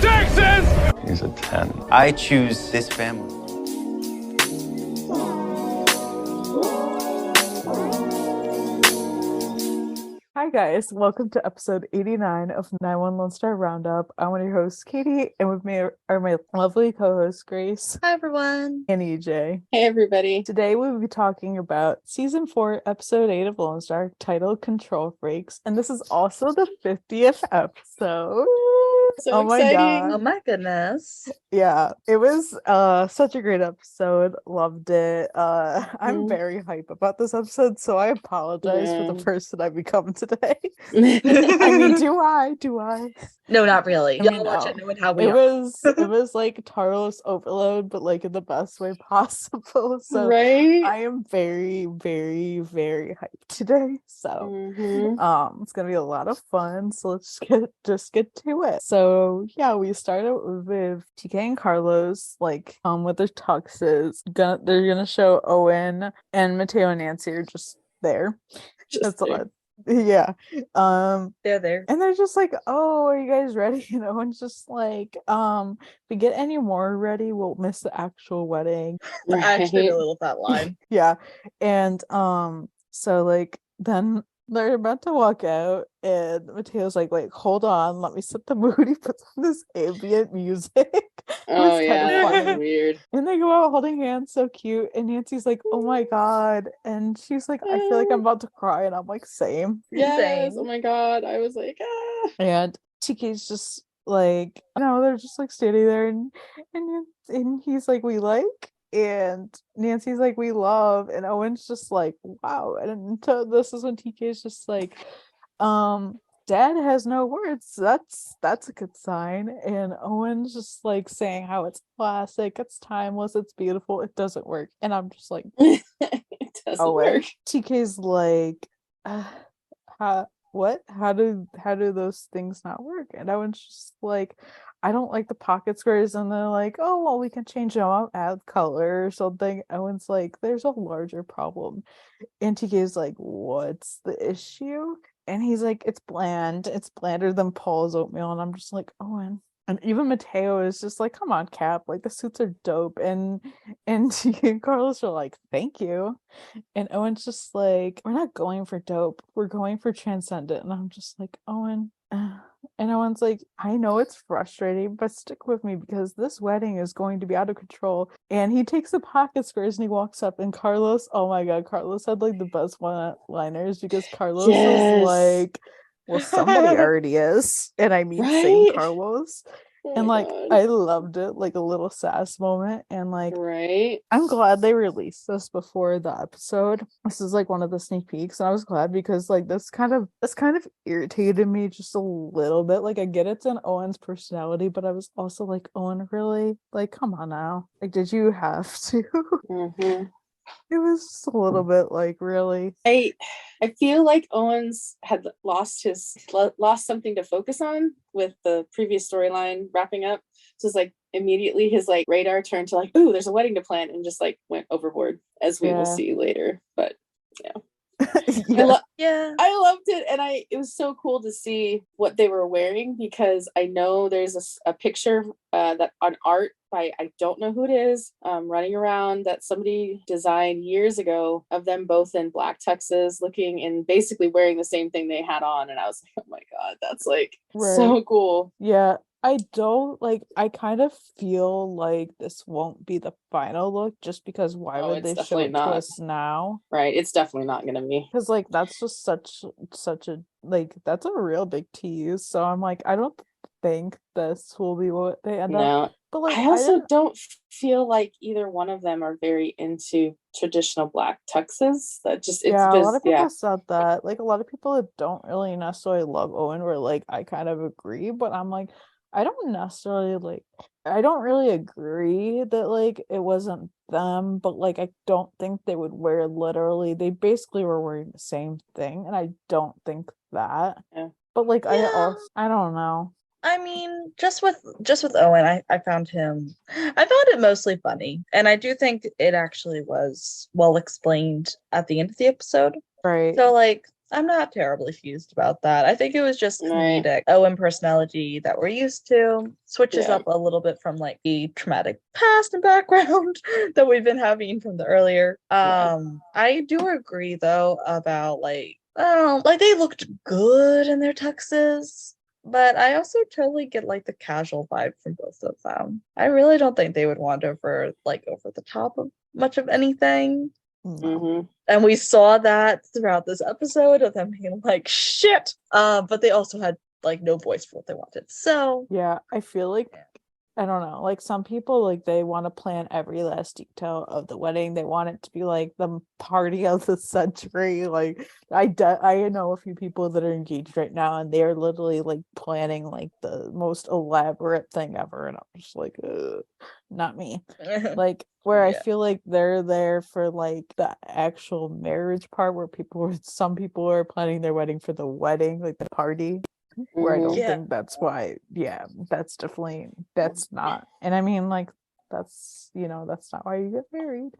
Texas! He's a 10. I choose this family. Hi guys, welcome to episode 89 of 91 Lone Star Roundup. I'm one of your hosts, Katie, and with me are my lovely co-hosts, Grace. Hi everyone. And EJ. Hey everybody. Today we'll be talking about season 4, episode 8 of Lone Star, titled Control Freaks, and this is also the 50th episode. So exciting. God. Oh my goodness. Yeah, it was such a great episode. Loved it. I'm very hype about this episode, so I apologize for the person I become today. I mean, do I? No, not really. Y'all watch it knowing how we it are. was like Talos overload, but like in the best way possible. So right? I am very, very, very hyped today. So it's gonna be a lot of fun. So let's just get to it. So yeah, we started with TK and Carlos, like with their tuxes. They're gonna show Owen and Mateo and Nancy are just there. That's a lot. Yeah. They're there. And they're just like, oh, are you guys ready? And Owen's just like, if we get any more ready, we'll miss the actual wedding. I actually really love that line. Yeah. And so like then they're about to walk out and Mateo's like, wait, hold on, let me set the mood. He puts on this ambient music. Oh yeah, weird. And they go out holding hands, so cute. And Nancy's like, oh my god. And she's like, I feel like I'm about to cry. And I'm like, same. Yes. Same. Oh my god. I was like, ah. And TK's just like, no, they're just like standing there and he's like, we like. And Nancy's like, we love. And Owen's just like, wow. And this is when TK's just like, Dad has no words. That's a good sign. And Owen's just like saying how it's classic, it's timeless, it's beautiful, it doesn't work. And I'm just like, it doesn't work. TK's like, what? How do those things not work? And Owen's just like, I don't like the pocket squares. And they're like, oh well, we can change them up, add color or something. Owen's like, there's a larger problem. And TK's like, what's the issue? And he's like, it's bland. It's blander than Paul's oatmeal. And I'm just like, Owen. And even Mateo is just like, come on, Cap. Like, the suits are dope. And TK and Carlos are like, thank you. And Owen's just like, we're not going for dope. We're going for transcendent. And I'm just like, Owen. And Owen's like, I know it's frustrating, but stick with me because this wedding is going to be out of control. And he takes the pocket squares and he walks up. And Carlos, oh my god, Carlos had like the best one-liners because Carlos is like, well, somebody already is. And I mean, same Carlos. And like, god. I loved it, like a little sass moment. And like, I'm glad they released this before the episode. This is like one of the sneak peeks, and I was glad because like this kind of irritated me just a little bit. Like, I get it's in Owen's personality, but I was also like, Owen, really? Like, come on now. Like, did you have to? It was just a little bit like, really. I feel like Owens had lost something to focus on with the previous storyline wrapping up. So it's like immediately his like radar turned to like, ooh, there's a wedding to plan, and just like went overboard, as we will see later. But yeah. I loved it, and it was so cool to see what they were wearing because I know there's a picture that on art by I don't know who it is running around that somebody designed years ago of them both in black tuxes looking and basically wearing the same thing they had on, and I was like, oh my god, that's like so cool. Yeah. I kind of feel like this won't be the final look just because why would they show it to us now? Right, it's definitely not gonna be. Because like that's just such a like that's a real big tease. So I'm like, I don't think this will be what they end up. But like, I also don't feel like either one of them are very into traditional black tuxes. That just a lot of people said that. Like a lot of people that don't really necessarily love Owen were like, I kind of agree, but I'm like, I don't really agree that like it wasn't them, but like I don't think they would wear literally. They basically were wearing the same thing, and I don't think that. Yeah. But like I don't know. I mean, just with Owen, I found it mostly funny, and I do think it actually was well explained at the end of the episode. Right. So like I'm not terribly fused about that. I think it was just Right. comedic Owen personality that we're used to. Switches Yeah. up a little bit from like the traumatic past and background that we've been having from the earlier. Yeah. I do agree though about like, oh, like they looked good in their tuxes. But I also totally get like the casual vibe from both of them. I really don't think they would want over the top of much of anything. No. Hmm. And we saw that throughout this episode of them being like shit. But they also had like no voice for what they wanted. So Yeah, I feel like I don't know. Like some people, like they want to plan every last detail of the wedding. They want it to be like the party of the century. Like I know a few people that are engaged right now, and they are literally like planning like the most elaborate thing ever. And I'm just like, ugh, not me. Like where I Yeah. feel like they're there for like the actual marriage part, where some people are planning their wedding for the wedding, like the party. Where I don't Yeah. think that's why, that's not. And I mean, like, that's not why you get married.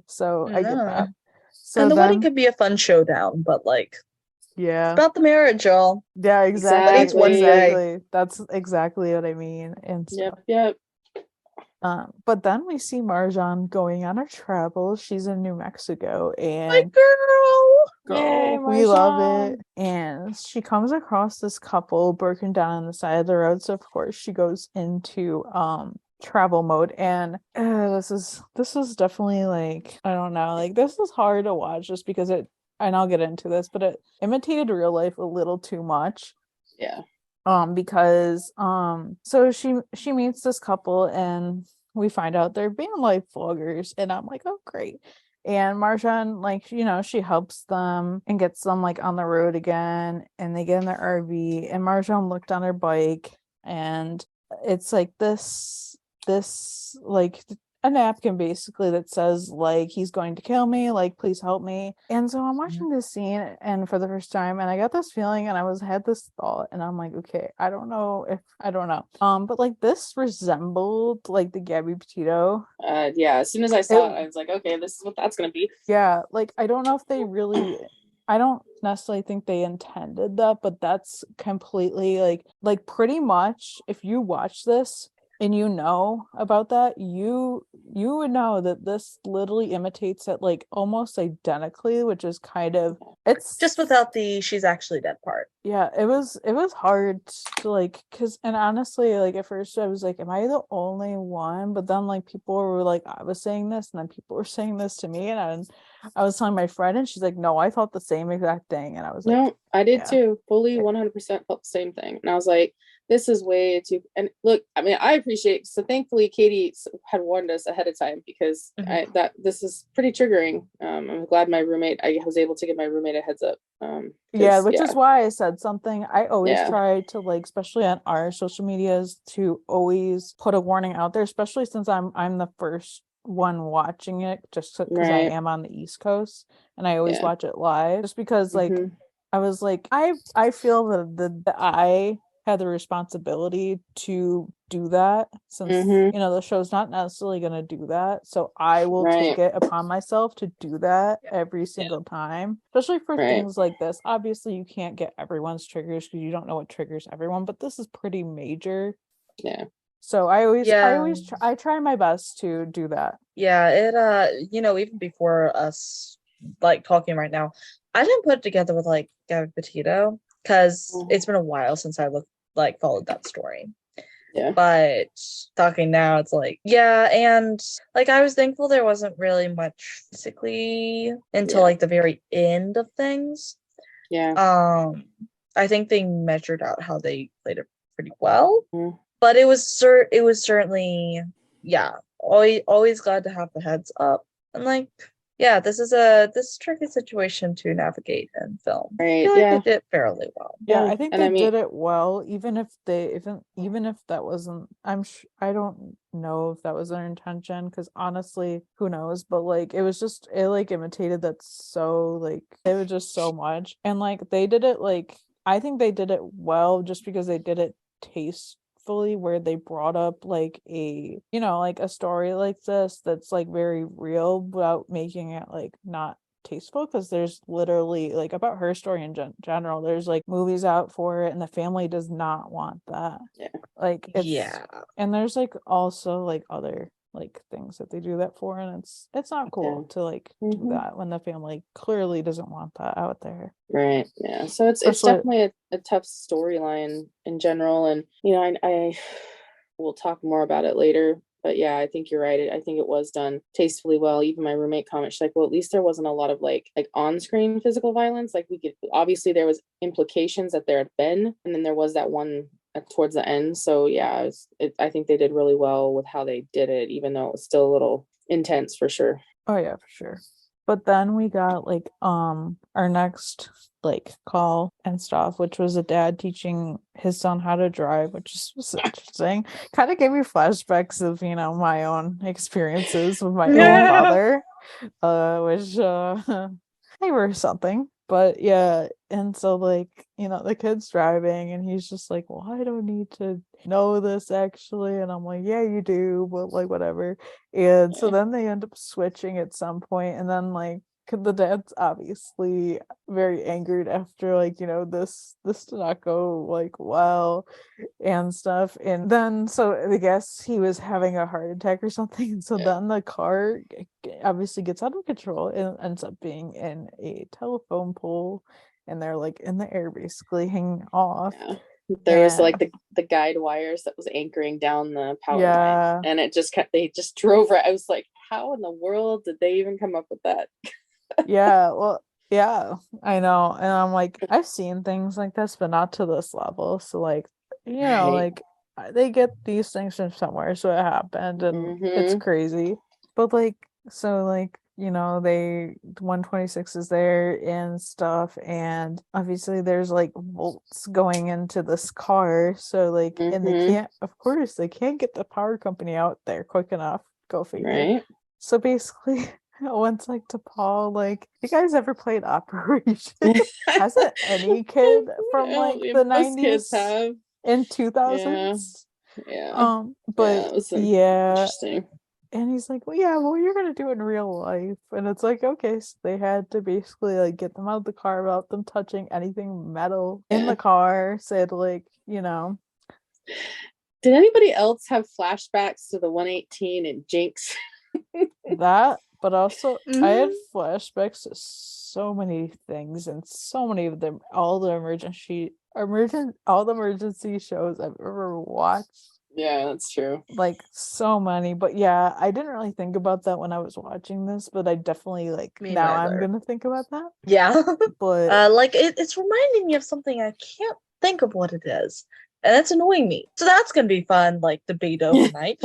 So I get No. that. So And the wedding then, could be a fun showdown, but like it's yeah, about the marriage, y'all. yeah, exactly, But it's one day. exactly. That's exactly what I mean and stuff. Yep. But then we see Marjan going on her travels. She's in New Mexico, My and girl. Yay, we love it. Marjan. And she comes across this couple broken down on the side of the road. So of course she goes into travel mode. And this is definitely like, I don't know, like this is hard to watch just because and I'll get into this, but it imitated real life a little too much. Yeah. Because so she meets this couple, and we find out they're being life vloggers, and I'm like, oh great. And Marjan, like, she helps them and gets them like on the road again, and they get in their RV, and Marjan looked on her bike, and it's like this like a napkin basically that says like, he's going to kill me, like please help me. And so I'm watching this scene, and for the first time, and I got this feeling, and had this thought, and I'm like, okay, I don't know, but like this resembled like the Gabby Petito. Yeah. As soon as I saw it, I was like, okay, this is what that's gonna be. Yeah, like I don't know if they really, I don't necessarily think they intended that, but that's completely like pretty much if you watch this and you know about that, you would know that this literally imitates it like almost identically, which is kind of, it's Just without the she's actually dead part. yeah, it was hard to like, because, and honestly, like at first I was like, am I the only one? But then like people were like, I was saying this, and then people were saying this to me, and I was telling my friend, and she's like, no, I thought the same exact thing. And I was like, No, I did yeah. too. Fully 100% felt the same thing. And I was like, this is way too. And look, I mean, I appreciate. So thankfully, Katie had warned us ahead of time because this is pretty triggering. I'm glad I was able to give my roommate a heads up. Yeah, which is why I said something. I always Yeah. try to like, especially on our social medias, to always put a warning out there, especially since I'm the first one watching it, just because I Right. am on the East Coast, and I always Yeah. watch it live, just because like Mhm. I was like, I feel that I had the responsibility to do that, since Mhm. the show's not necessarily going to do that, so I will take Right. it upon myself to do that every single time, especially for Right. things like this. Obviously you can't get everyone's triggers because you don't know what triggers everyone, but this is pretty major. Yeah. So Yeah. I try my best to do that. Yeah, it even before us like talking right now, I didn't put it together with like Gabby Petito because it's been a while since I followed that story. Yeah. But talking now, it's like, yeah, and like I was thankful there wasn't really much physically until Yeah. like the very end of things. Yeah. I think they measured out how they played it pretty well. Mhm. But it was certainly, yeah, always glad to have the heads up. And like, yeah, this is a tricky situation to navigate in film. I Right. feel like Yeah. they did fairly well. Yeah, Yeah, I think and they I mean- did it well, even if that wasn't, I don't know if that was their intention, because honestly, who knows, but like it like imitated that, so like it was just so much, and like they did it like, I think they did it well just because they did it tastefully, where they brought up like like a story like this that's like very real without making it like not tasteful because there's literally like about her story in general. There's like movies out for it, and the family does not want that. Yeah. Like it's Yeah. and there's like also like other like things that they do that for, and it's not cool to like do Mhm. that when the family clearly doesn't want that out there. Right. Yeah. So it's Especially- definitely a tough storyline in general. And, you know, I will talk more about it later. But yeah, I think you're right. I think it was done tastefully well. Even my roommate commented, she's like, well, at least there wasn't a lot of like on-screen physical violence. Like we could, obviously there was implications that there had been, and then there was that one towards the end. So yeah, I think they did really well with how they did it, even though it was still a little intense for sure. Oh yeah, for sure. But then we got like our next like call and stuff, which was a dad teaching his son how to drive, which was interesting. Kind of gave me flashbacks of, you know, my own experiences with my own father, which they were something. But yeah, and so like, you know, the kid's driving and he's just like, well, I don't need to know this actually. And I'm like, yeah, you do, but like whatever. And so then they end up switching at some point, and then like the dad's obviously very angered after like, you know, this did not go like well and stuff. And then so I guess he was having a heart attack or something. And so then the car obviously gets out of control and ends up being in a telephone pole, and they're like in the air basically hanging off. Yeah. There was like the guide wires that was anchoring down the power line, and it just they just drove right. I was like, how in the world did they even come up with that? Yeah, well, yeah, I know. And I'm like, I've seen things like this, but not to this level. So like, you know, Right. like they get these things from somewhere, so it happened, and it's Mhm. crazy. But like, so like, you know, they 126 is there and stuff, and obviously there's like volts going into this car, so like, and they Mhm. can't, of course, they can't get the power company out there quick enough. Go figure. Right. So basically, I went like to Paul, like, you guys ever played Operation? Hasn't any kid from like the Most kids 90s have. and 2000s? Yeah. But it was yeah, interesting. and he's like, well, yeah, well, you're gonna do it in real life. And it's like, okay, so they had to basically like get them out of the car without them touching anything metal in the car. Said like, you know. Did anybody else have flashbacks to the 118 and Jinx? That, but also I had flashbacks to so many things, and so many of them, all the emergency shows I've ever watched. Yeah, that's true. Like so many. But yeah, I didn't really think about that when I was watching this, but I definitely like Me now neither. I'm gonna think about that. Yeah. But like it's reminding me of something I can't think of what it is. And it's annoying me. So that's gonna be fun, like debate overnight.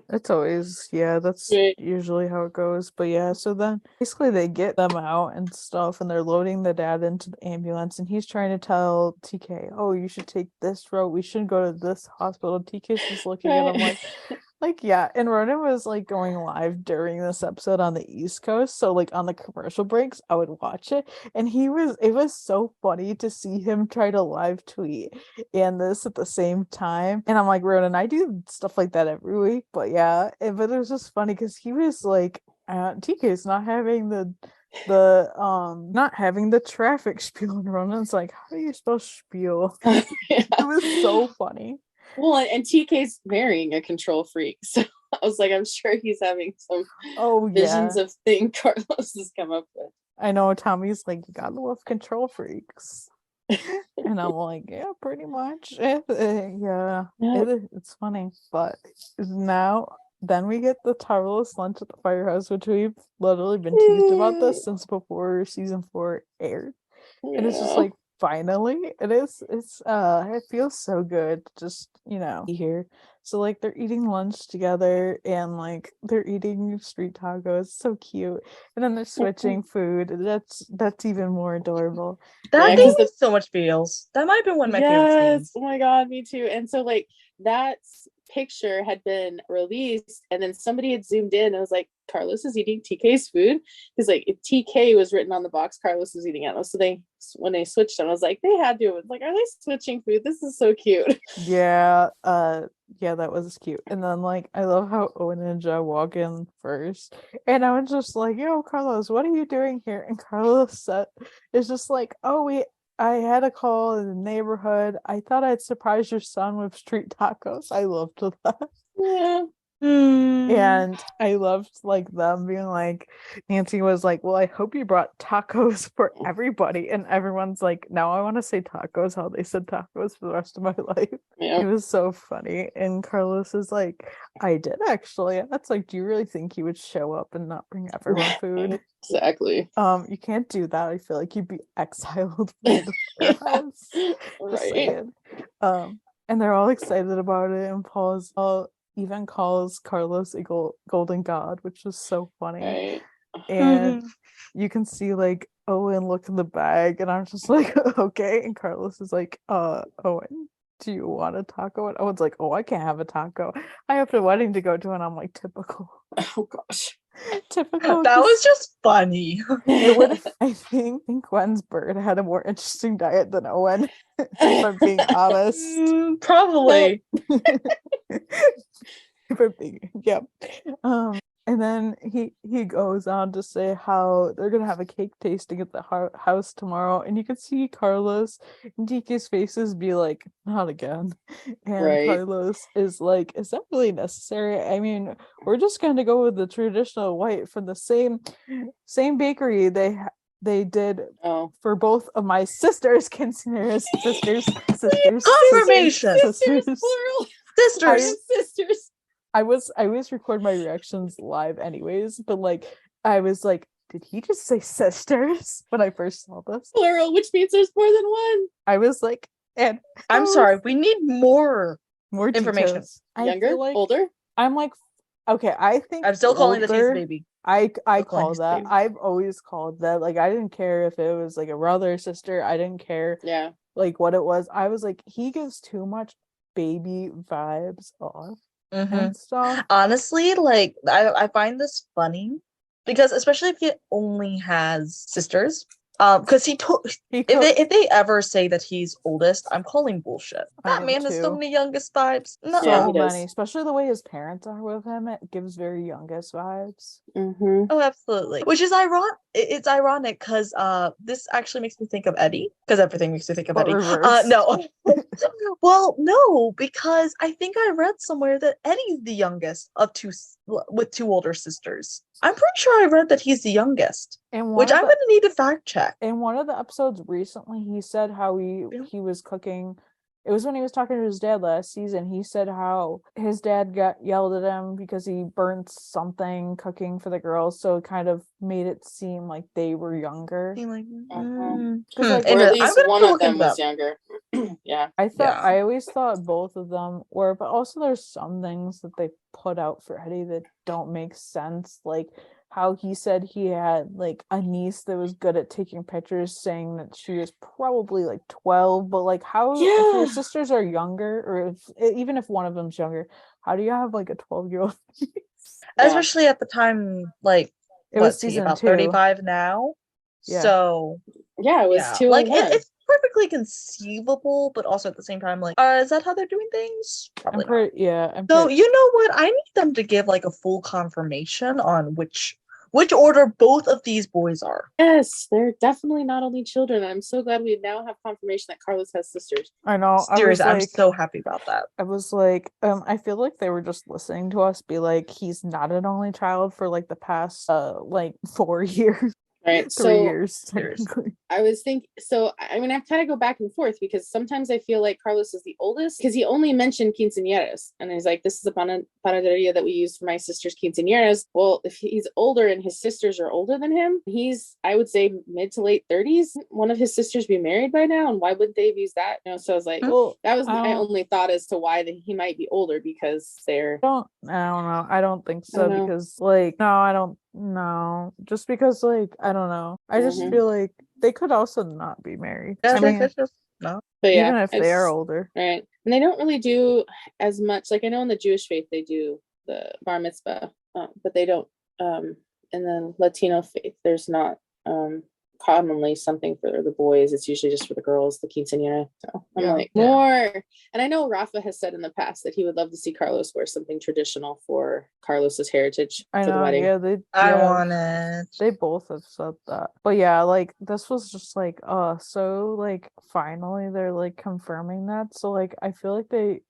it's always, yeah, that's Right. usually how it goes. But yeah, so then basically they get them out and stuff, and they're loading the dad into the ambulance, and he's trying to tell TK, oh, you should take this road, we shouldn't go to this hospital. TK's just looking at him like yeah. And Ronan was like going live during this episode on the East Coast, so like on the commercial breaks I would watch it, and it was so funny to see him try to live tweet and this at the same time. And I'm like, Ronan, I do stuff like that every week, but yeah, but it was just funny because he was like, TK's not having the not having the traffic spiel, and Ronan's like, how do you spell spiel? Yeah. It was so funny. Well, and TK's marrying a control freak, so I was like, I'm sure he's having some visions of things Carlos has come up with. I know Tommy's like, you gotta love control freaks. And I'm like, yeah, pretty much. It's funny. But now, then we get the tireless lunch at the firehouse, which we've literally been teased about this since before season 4 aired. And it's just like, finally, it feels so good to just, you know, be here. So like they're eating lunch together, and like they're eating street tacos, so cute. And then they're switching food. That's even more adorable. That gave me so much feels. That might have been one of my favorite scenes. Oh my god, me too. And so like that picture had been released, and then somebody had zoomed in and was like, Carlos is eating TK's food, because like if TK was written on the box, Carlos was eating it. So when they switched them, I was like, they had to. It's like, are they switching food? This is so cute. Yeah, yeah, that was cute. And then like I love how Owen and Ja walk in first. And I was just like, yo, Carlos, what are you doing here? And Carlos is just like, oh, I had a call in the neighborhood. I thought I'd surprise your son with street tacos. I loved that. Yeah. And I loved like them being like, Nancy was like, well, I hope you brought tacos for everybody. And everyone's like, now I want to say tacos how they said tacos for the rest of my life. Yeah. It was so funny. And Carlos is like, I did actually. And that's like, do you really think he would show up and not bring everyone food? Exactly. You can't do that. I feel like you'd be exiled from the house. Just Right. saying. And they're all excited about it, and Paul's even calls Carlos a golden god, which is so funny. Right. And you can see like Owen look in the bag, and I'm just like, okay. And Carlos is like, Owen, do you want a taco? And Owen's like, oh, I can't have a taco. I have a wedding to go to. And I'm like, typical. Oh gosh. Typical. That was just funny. It would. I think Gwen's bird had a more interesting diet than Owen, if I'm being honest. Probably. If I'm being, yeah. And then he goes on to say how they're gonna have a cake tasting at the house tomorrow, and you can see Carlos and DK's faces be like, not again. And Right. Carlos is like, is that really necessary? I mean, we're just gonna go with the traditional white from the same bakery they did for both of my sisters, quinceañeras, sisters. Confirmation. Sisters, plural. Sisters. I was recording my reactions live anyways, but like I was like, did he just say sisters when I first saw this? Plural, which means there's more than one. I was like, and I'm sorry, we need more information. details. I Younger, feel like older. I'm like, okay, I think I'm still calling that he's a older. baby. I calling call his that. baby. I've always called that. Like, I didn't care if it was like a brother or sister. I didn't care Yeah. like what it was. I was like, he gives too much baby vibes off and stuff. Honestly, like I find this funny because especially if he only has sisters. Because if they ever say that he's oldest, I'm calling bullshit. That man has so many youngest vibes. Yeah, So he does. many, especially the way his parents are with him. It gives very youngest vibes. Mm-hmm. Oh, absolutely. Which is ironic. It's ironic because this actually makes me think of Eddie, because everything makes me think of But Eddie. reversed. No. Well, no, because I think I read somewhere that Eddie's the youngest of with two older sisters. I'm pretty sure I read that he's the youngest, which I'm going to need to fact check. In one of the episodes recently, he said how he was cooking. It was when he was talking to his dad last season. He said how his dad got yelled at him because he burnt something cooking for the girls, so it kind of made it seem like they were younger. Like, like, Or at least one of them was younger. Yeah. I always thought both of them were, but also there's some things that they put out for Eddie that don't make sense, like how he said he had like a niece that was good at taking pictures, saying that she was probably like 12, but like how if your sisters are younger, or even if one of them's younger, how do you have like a 12-year-old niece? Especially at the time, like it was season about 2. 35 now. Yeah. So yeah, it was 2 like and 1. it's perfectly conceivable, but also at the same time, like, is that how they're doing things? Probably not. So you know what? I need them to give like a full confirmation on which order both of these boys are. Yes, they're definitely not only children. I'm so glad we now have confirmation that Carlos has sisters. I know. Seriously, I'm so happy about that. I was like, I feel like they were just listening to us be like, he's not an only child for like the past like 4 years. Right. 3 years. Technically. I was thinking, so I mean, I kind of go back and forth because sometimes I feel like Carlos is the oldest because he only mentioned quinceañeras. And he's like, this is a panaderia that we use for my sister's quinceañeras. Well, if he's older and his sisters are older than him, he's, I would say, mid to late 30s. One of his sisters be married by now. And why wouldn't they have used that? You know, so I was like, well, that was my only thought as to why he might be older because they're. I don't know. I don't think so because like, no, I don't. No, just because like I don't know. I just feel like they could also not be married. Yeah, I mean, no. But even if they are older, right? And they don't really do as much. Like I know in the Jewish faith they do the bar mitzvah, but they don't in the Latino faith, there's not commonly something for the boys. It's usually just for the girls, the quinceañera. So I'm like, Yeah. more. And I know Rafa has said in the past that he would love to see Carlos wear something traditional for Carlos's heritage I for the know, wedding. yeah, I want it. they both have said that. But yeah, like this was just like, so like finally they're like confirming that. So like I feel like they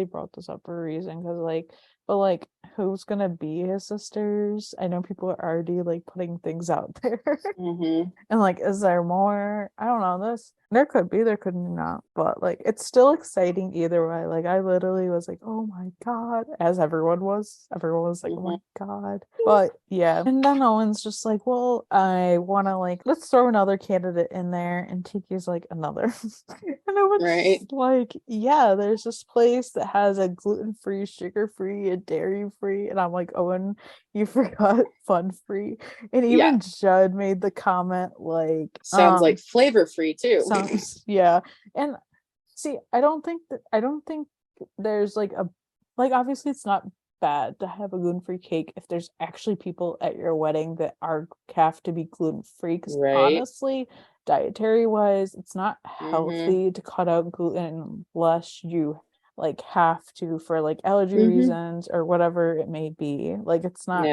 brought this up for a reason, because like, but like who's gonna be his sisters? I know people are already like putting things out there. Mm-hmm. And like, is there more? I don't know. There could be, there could not. But like, it's still exciting either way. Like, I literally was like, oh my God, as everyone was. Everyone was like, oh my God. But yeah. And then Owen's just like, well, I want to like, let's throw another candidate in there. And Tiki's like, another. And Owen's Right. like, yeah, there's this place that has a gluten-free, sugar-free, and dairy-free. And I'm like, Owen, you forgot fun-free. And even Judd made the comment like, sounds like flavor free too. Yeah. And see, I don't think there's like obviously it's not bad to have a gluten-free cake if there's actually people at your wedding that have to be gluten-free, because honestly, dietary wise, it's not healthy to cut out gluten unless you like have to for like allergy reasons or whatever it may be. Like it's not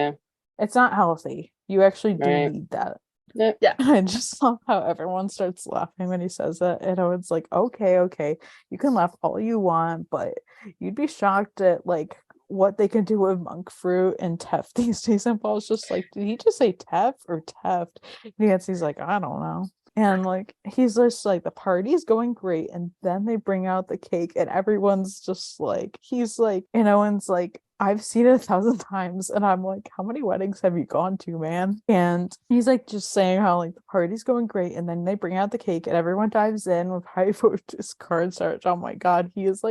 healthy. You actually do need that. Yeah. I just love how everyone starts laughing when he says that. And Owen's like, okay, you can laugh all you want, but you'd be shocked at like what they can do with monk fruit and teff these days. And Paul's just like, did he just say teff or teft? Nancy's like, I don't know. And like he's just like, the party's going great, and then they bring out the cake and everyone's just like, he's like, and Owen's like, I've seen it 1,000 times. And I'm like, how many weddings have you gone to, man? And he's like just saying how like the party's going great, and then they bring out the cake and everyone dives in with high focus cornstarch. Oh my God, he is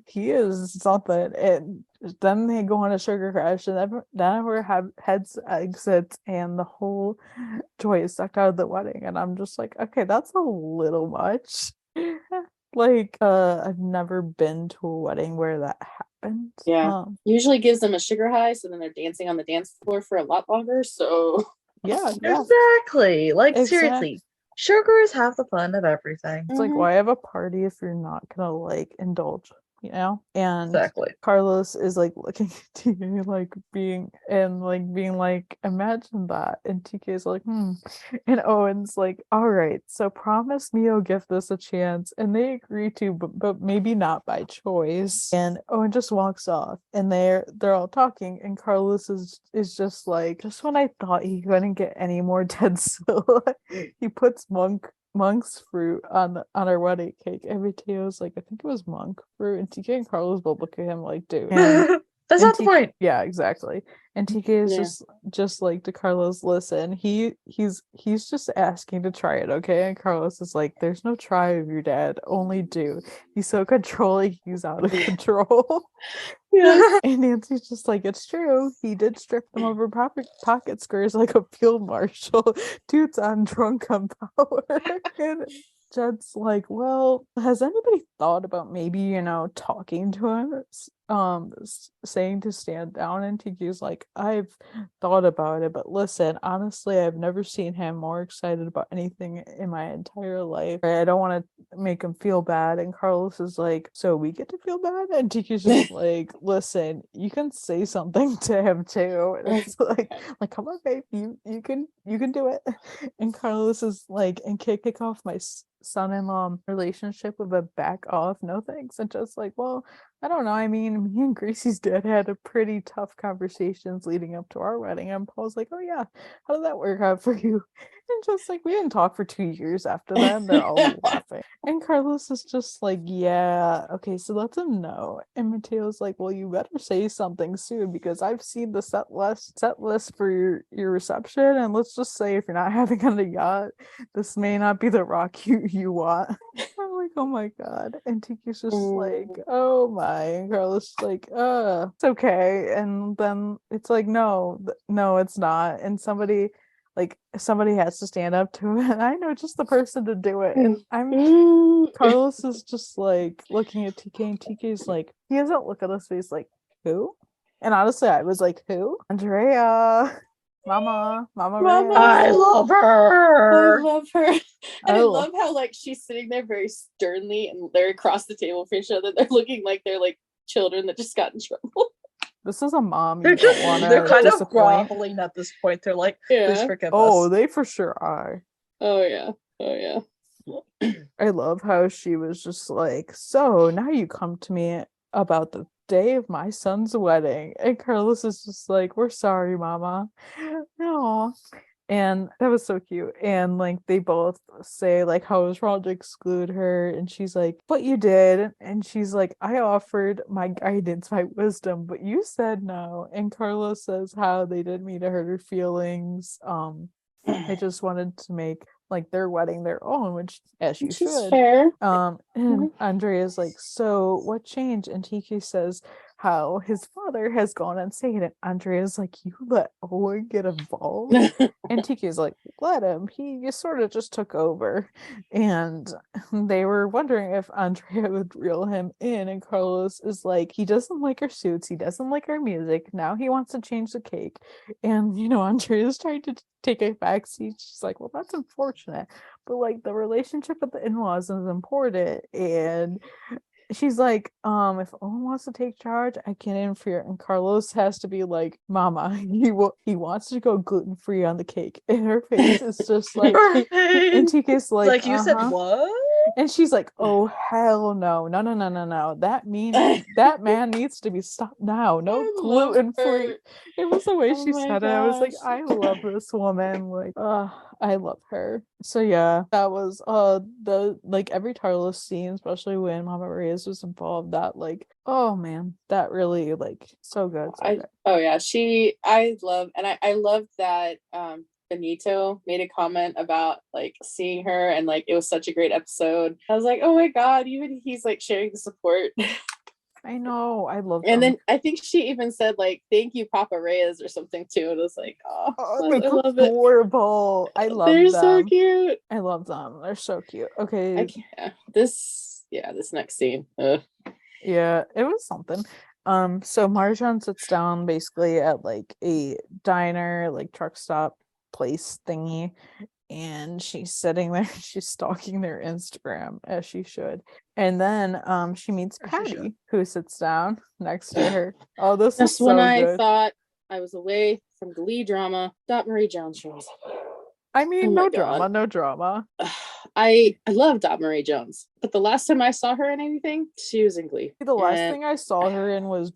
he is something. And then they go on a sugar crash, and then we have heads exits, and the whole joy is sucked out of the wedding. And I'm just like, okay, that's a little much. Like, I've never been to a wedding where that happened. Yeah. Usually gives them a sugar high, so then they're dancing on the dance floor for a lot longer. So yeah. Exactly. Like seriously, sugar is half the fun of everything. It's like, why have a party if you're not gonna like indulge, you know? And exactly. Carlos is like looking at TK like being like, imagine that. And TK is like, And Owen's like, all right, so promise me you'll give this a chance. And they agree to, but maybe not by choice. And Owen just walks off, and they're all talking, and Carlos is just like, just when I thought he couldn't get any more dead still, he puts monk's fruit on our wedding cake. And Mateo's like, I think it was monk fruit. And TK and Carlos both look at him like, dude. That's not the point. Yeah, exactly. And TK is just like to Carlos, listen, he's just asking to try it, okay? And Carlos is like, there's no try of your dad, only do. He's so controlling, he's out of control. Yes. And Nancy's just like, it's true. He did strip them of her pocket squares like a field marshal. Dude's on drunk on power. And Jed's like, well, has anybody thought about maybe, talking to him? Saying to stand down. And Tiki's like, I've thought about it, but listen, honestly, I've never seen him more excited about anything in my entire life. I don't want to make him feel bad. And Carlos is like, so we get to feel bad? And Tiki's just like, listen, you can say something to him too. And it's like come on, babe, you can do it. And Carlos is like, and kick off my son-in-law relationship with a back off, no thanks. And just like, well, I don't know. I mean, me and Gracie's dad had a pretty tough conversations leading up to our wedding. And Paul's like, oh yeah, how did that work out for you? And just like, we didn't talk for 2 years after that. And they're all laughing. And Carlos is just like, yeah, okay, so that's a no. And Mateo's like, well, you better say something soon, because I've seen the set list for your reception. And let's just say, if you're not having on a yacht, this may not be the rock you want. I'm like, oh my God. And Tiki's just like, oh my. And Carlos is like, it's okay. And then it's like, no, it's not. And somebody has to stand up to it. And I know just the person to do it. And Carlos is just like looking at TK, and TK's like, he doesn't look at us, but he's like, who? And honestly, I was like, who? Andrea. Mama Mama. I Reyes. love I her. love her. And I Oh. love how like she's sitting there very sternly and they're across the table from each other. They're looking like they're like children that just got in trouble. This is a mom They're you don't just want they're to kind of disappoint. groveling at this point. They're like, please Yeah. forgive Oh, us. they for sure are. Oh yeah. Oh yeah. I love how she was just like, so now you come to me about the day of my son's wedding. And Carlos is just like, we're sorry, Mama. No. And that was so cute. And like they both say like how it was wrong to exclude her. And she's like, but you did. And she's like, I offered my guidance, my wisdom, but you said no. And Carlos says how they didn't mean to hurt her feelings. I just wanted to make like their wedding their own, which as you Which is should. fair. And Andrea's like, so what changed? And TK says how his father has gone insane. And Andrea's like, you let Owen get involved? And TK's like, let him. He sort of just took over. And they were wondering if Andrea would reel him in. And Carlos is like, he doesn't like our suits. He doesn't like our music. Now he wants to change the cake. And, Andrea's trying to take a backseat. She's like, well, that's unfortunate. But like the relationship with the in-laws is important. And she's like, if Owen wants to take charge, I can't interfere. And Carlos has to be like, Mama, he wants to go gluten-free on the cake. And her face is just like, and TK's like, you said what? And she's like, oh hell no. No. That man needs to be stopped now. No I love gluten-free. her. It was the way Oh she my said it. I was like, gosh. I love this woman. Like, I love her. So yeah, that was the like every Tarlos scene, especially when Mama Reyes was involved, that like, oh man, that really like so good. Oh yeah, I love that Benito made a comment about like seeing her and like it was such a great episode. I was like, oh my god, even he's like sharing the support. I know, I love And them. then I think she even said like, thank you, Papa Reyes or something too. And it was like, oh, That's I love it. adorable. I love They're them. so cute. I love them. They're so cute. Okay. I can't. This next scene. Ugh. Yeah, it was something. So Marjan sits down basically at like a diner, like truck stop place thingy, and she's sitting there, she's stalking their Instagram as she should. And then she meets As she Patty, should. who sits down next to her. Oh, this is Just so when I good. thought I was away from Glee drama, Dot Marie Jones shows up. I mean, Oh my no drama. I love Dot Marie Jones, but the last time I saw her in anything, she was in Glee. The last And thing I saw her in was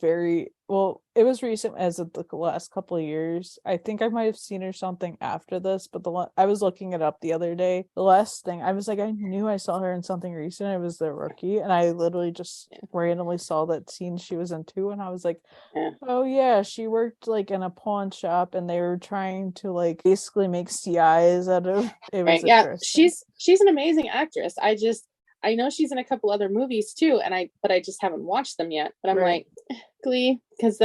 it was recent as of the last couple of years. I think I might have seen her something after this, but I was looking it up the other day. The last thing I was like, I knew I saw her in something recent. It was The Rookie, and I literally just randomly saw that scene she was in too, and I was like, oh yeah, she worked like in a pawn shop, and they were trying to like basically make CIs out of it. Was yeah, interesting. she's an amazing actress. I know she's in a couple other movies too, but I just haven't watched them yet. But I'm like, Glee, because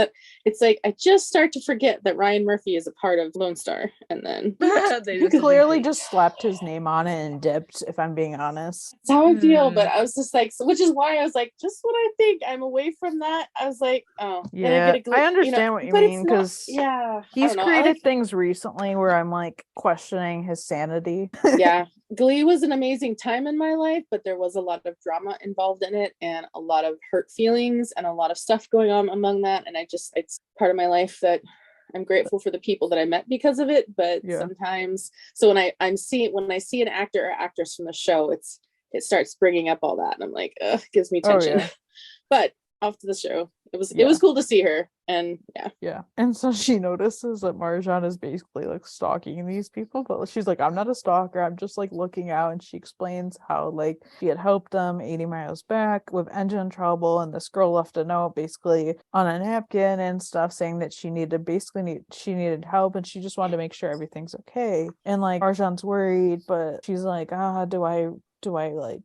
it's like I just start to forget that Ryan Murphy is a part of Lone Star, and then he clearly just slapped his name on it and dipped, if I'm being honest. That's how I feel. But I was just like, so, which is why I was like, just when I think I'm away from that, I was like, oh yeah, I understand what you mean, because he's created things recently where I'm like questioning his sanity. Yeah, Glee was an amazing time in my life, but there was a lot of drama involved in it and a lot of hurt feelings and a lot of stuff going on among that. And it's part of my life that I'm grateful for the people that I met because of it. But sometimes, so when I see an actor or actress from the show, it starts bringing up all that. And I'm like, ugh, it gives me tension. Oh, yeah. But off to the show. It was cool to see her, and yeah. And so she notices that Marjan is basically like stalking these people, but she's like, I'm not a stalker, I'm just like looking out. And she explains how like she had helped them 80 miles back with engine trouble, and this girl left a note basically on a napkin and stuff saying that she needed help, and she just wanted to make sure everything's okay. And like Marjan's worried, but she's like, do I like,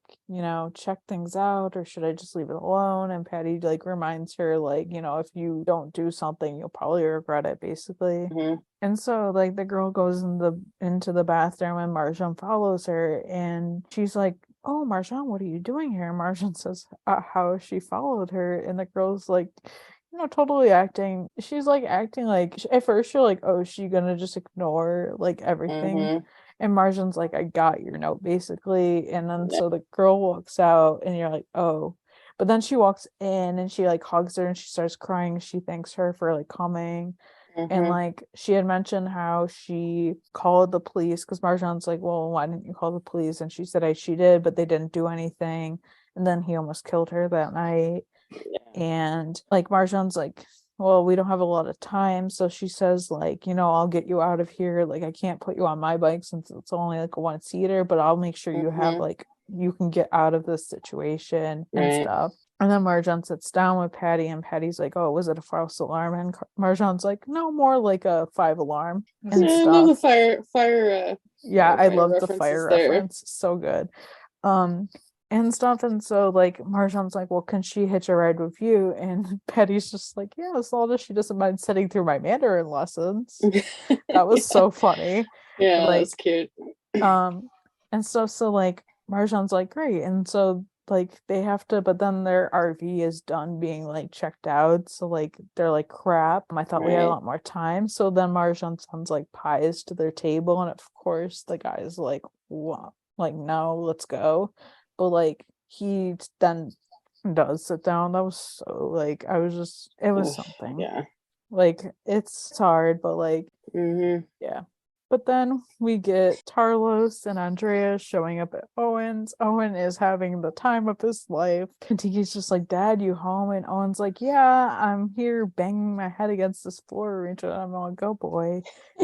check things out, or should I just leave it alone? And Patty like reminds her like, if you don't do something, you'll probably regret it, basically. Mm-hmm. And so like the girl goes into the bathroom, and Marjan follows her, and she's like, oh, Marjan, what are you doing here? And Marjan says how she followed her, and the girl's like, totally acting. She's like acting like at first you're like, oh, is she gonna just ignore like everything? Mm-hmm. And Marjan's like, I got your note, basically. And then Yeah. so the girl walks out, and you're like, oh. But then she walks in and she like hugs her and she starts crying. She thanks her for like coming. And Mm-hmm. like she had mentioned how she called the police because Marjan's like, well, why didn't you call the police? And she said she did, but they didn't do anything. And then he almost killed her that night. Yeah. And like Marjan's like, well, we don't have a lot of time. So she says, like, I'll get you out of here. Like, I can't put you on my bike since it's only like a one-seater, but I'll make sure you have Mm-hmm. like you can get out of this situation and Right. stuff. And then Marjan sits down with Patty, and Patty's like, oh, was it a false alarm? And Marjan's like, no, more like a 5 alarm and Yeah, I love the stuff. fire. Yeah, I fire love the references fire there. reference. So good. And stuff. And so like Marjan's like, well, can she hitch a ride with you? And Patty's just like, yeah, as long as she doesn't mind sitting through my Mandarin lessons. That was so funny. Yeah, Like, that's cute. And so like Marjan's like, great. And so like they have to, but then their RV is done being like checked out. So like they're like, crap. I thought we had a Right. lot more time. So then Marjan sends like pies to their table, and of course the guy's like, what? Like, no, let's go. But like he then does sit down. That was so like it was Ugh, something. yeah. Like it's hard, but like Mm-hmm. yeah. But then we get Tarlos and Andrea showing up at Owen's. Owen is having the time of his life. Kantiki's just like, Dad, you home? And Owen's like, yeah, I'm here banging my head against this floor arrangement. I'm all, go boy.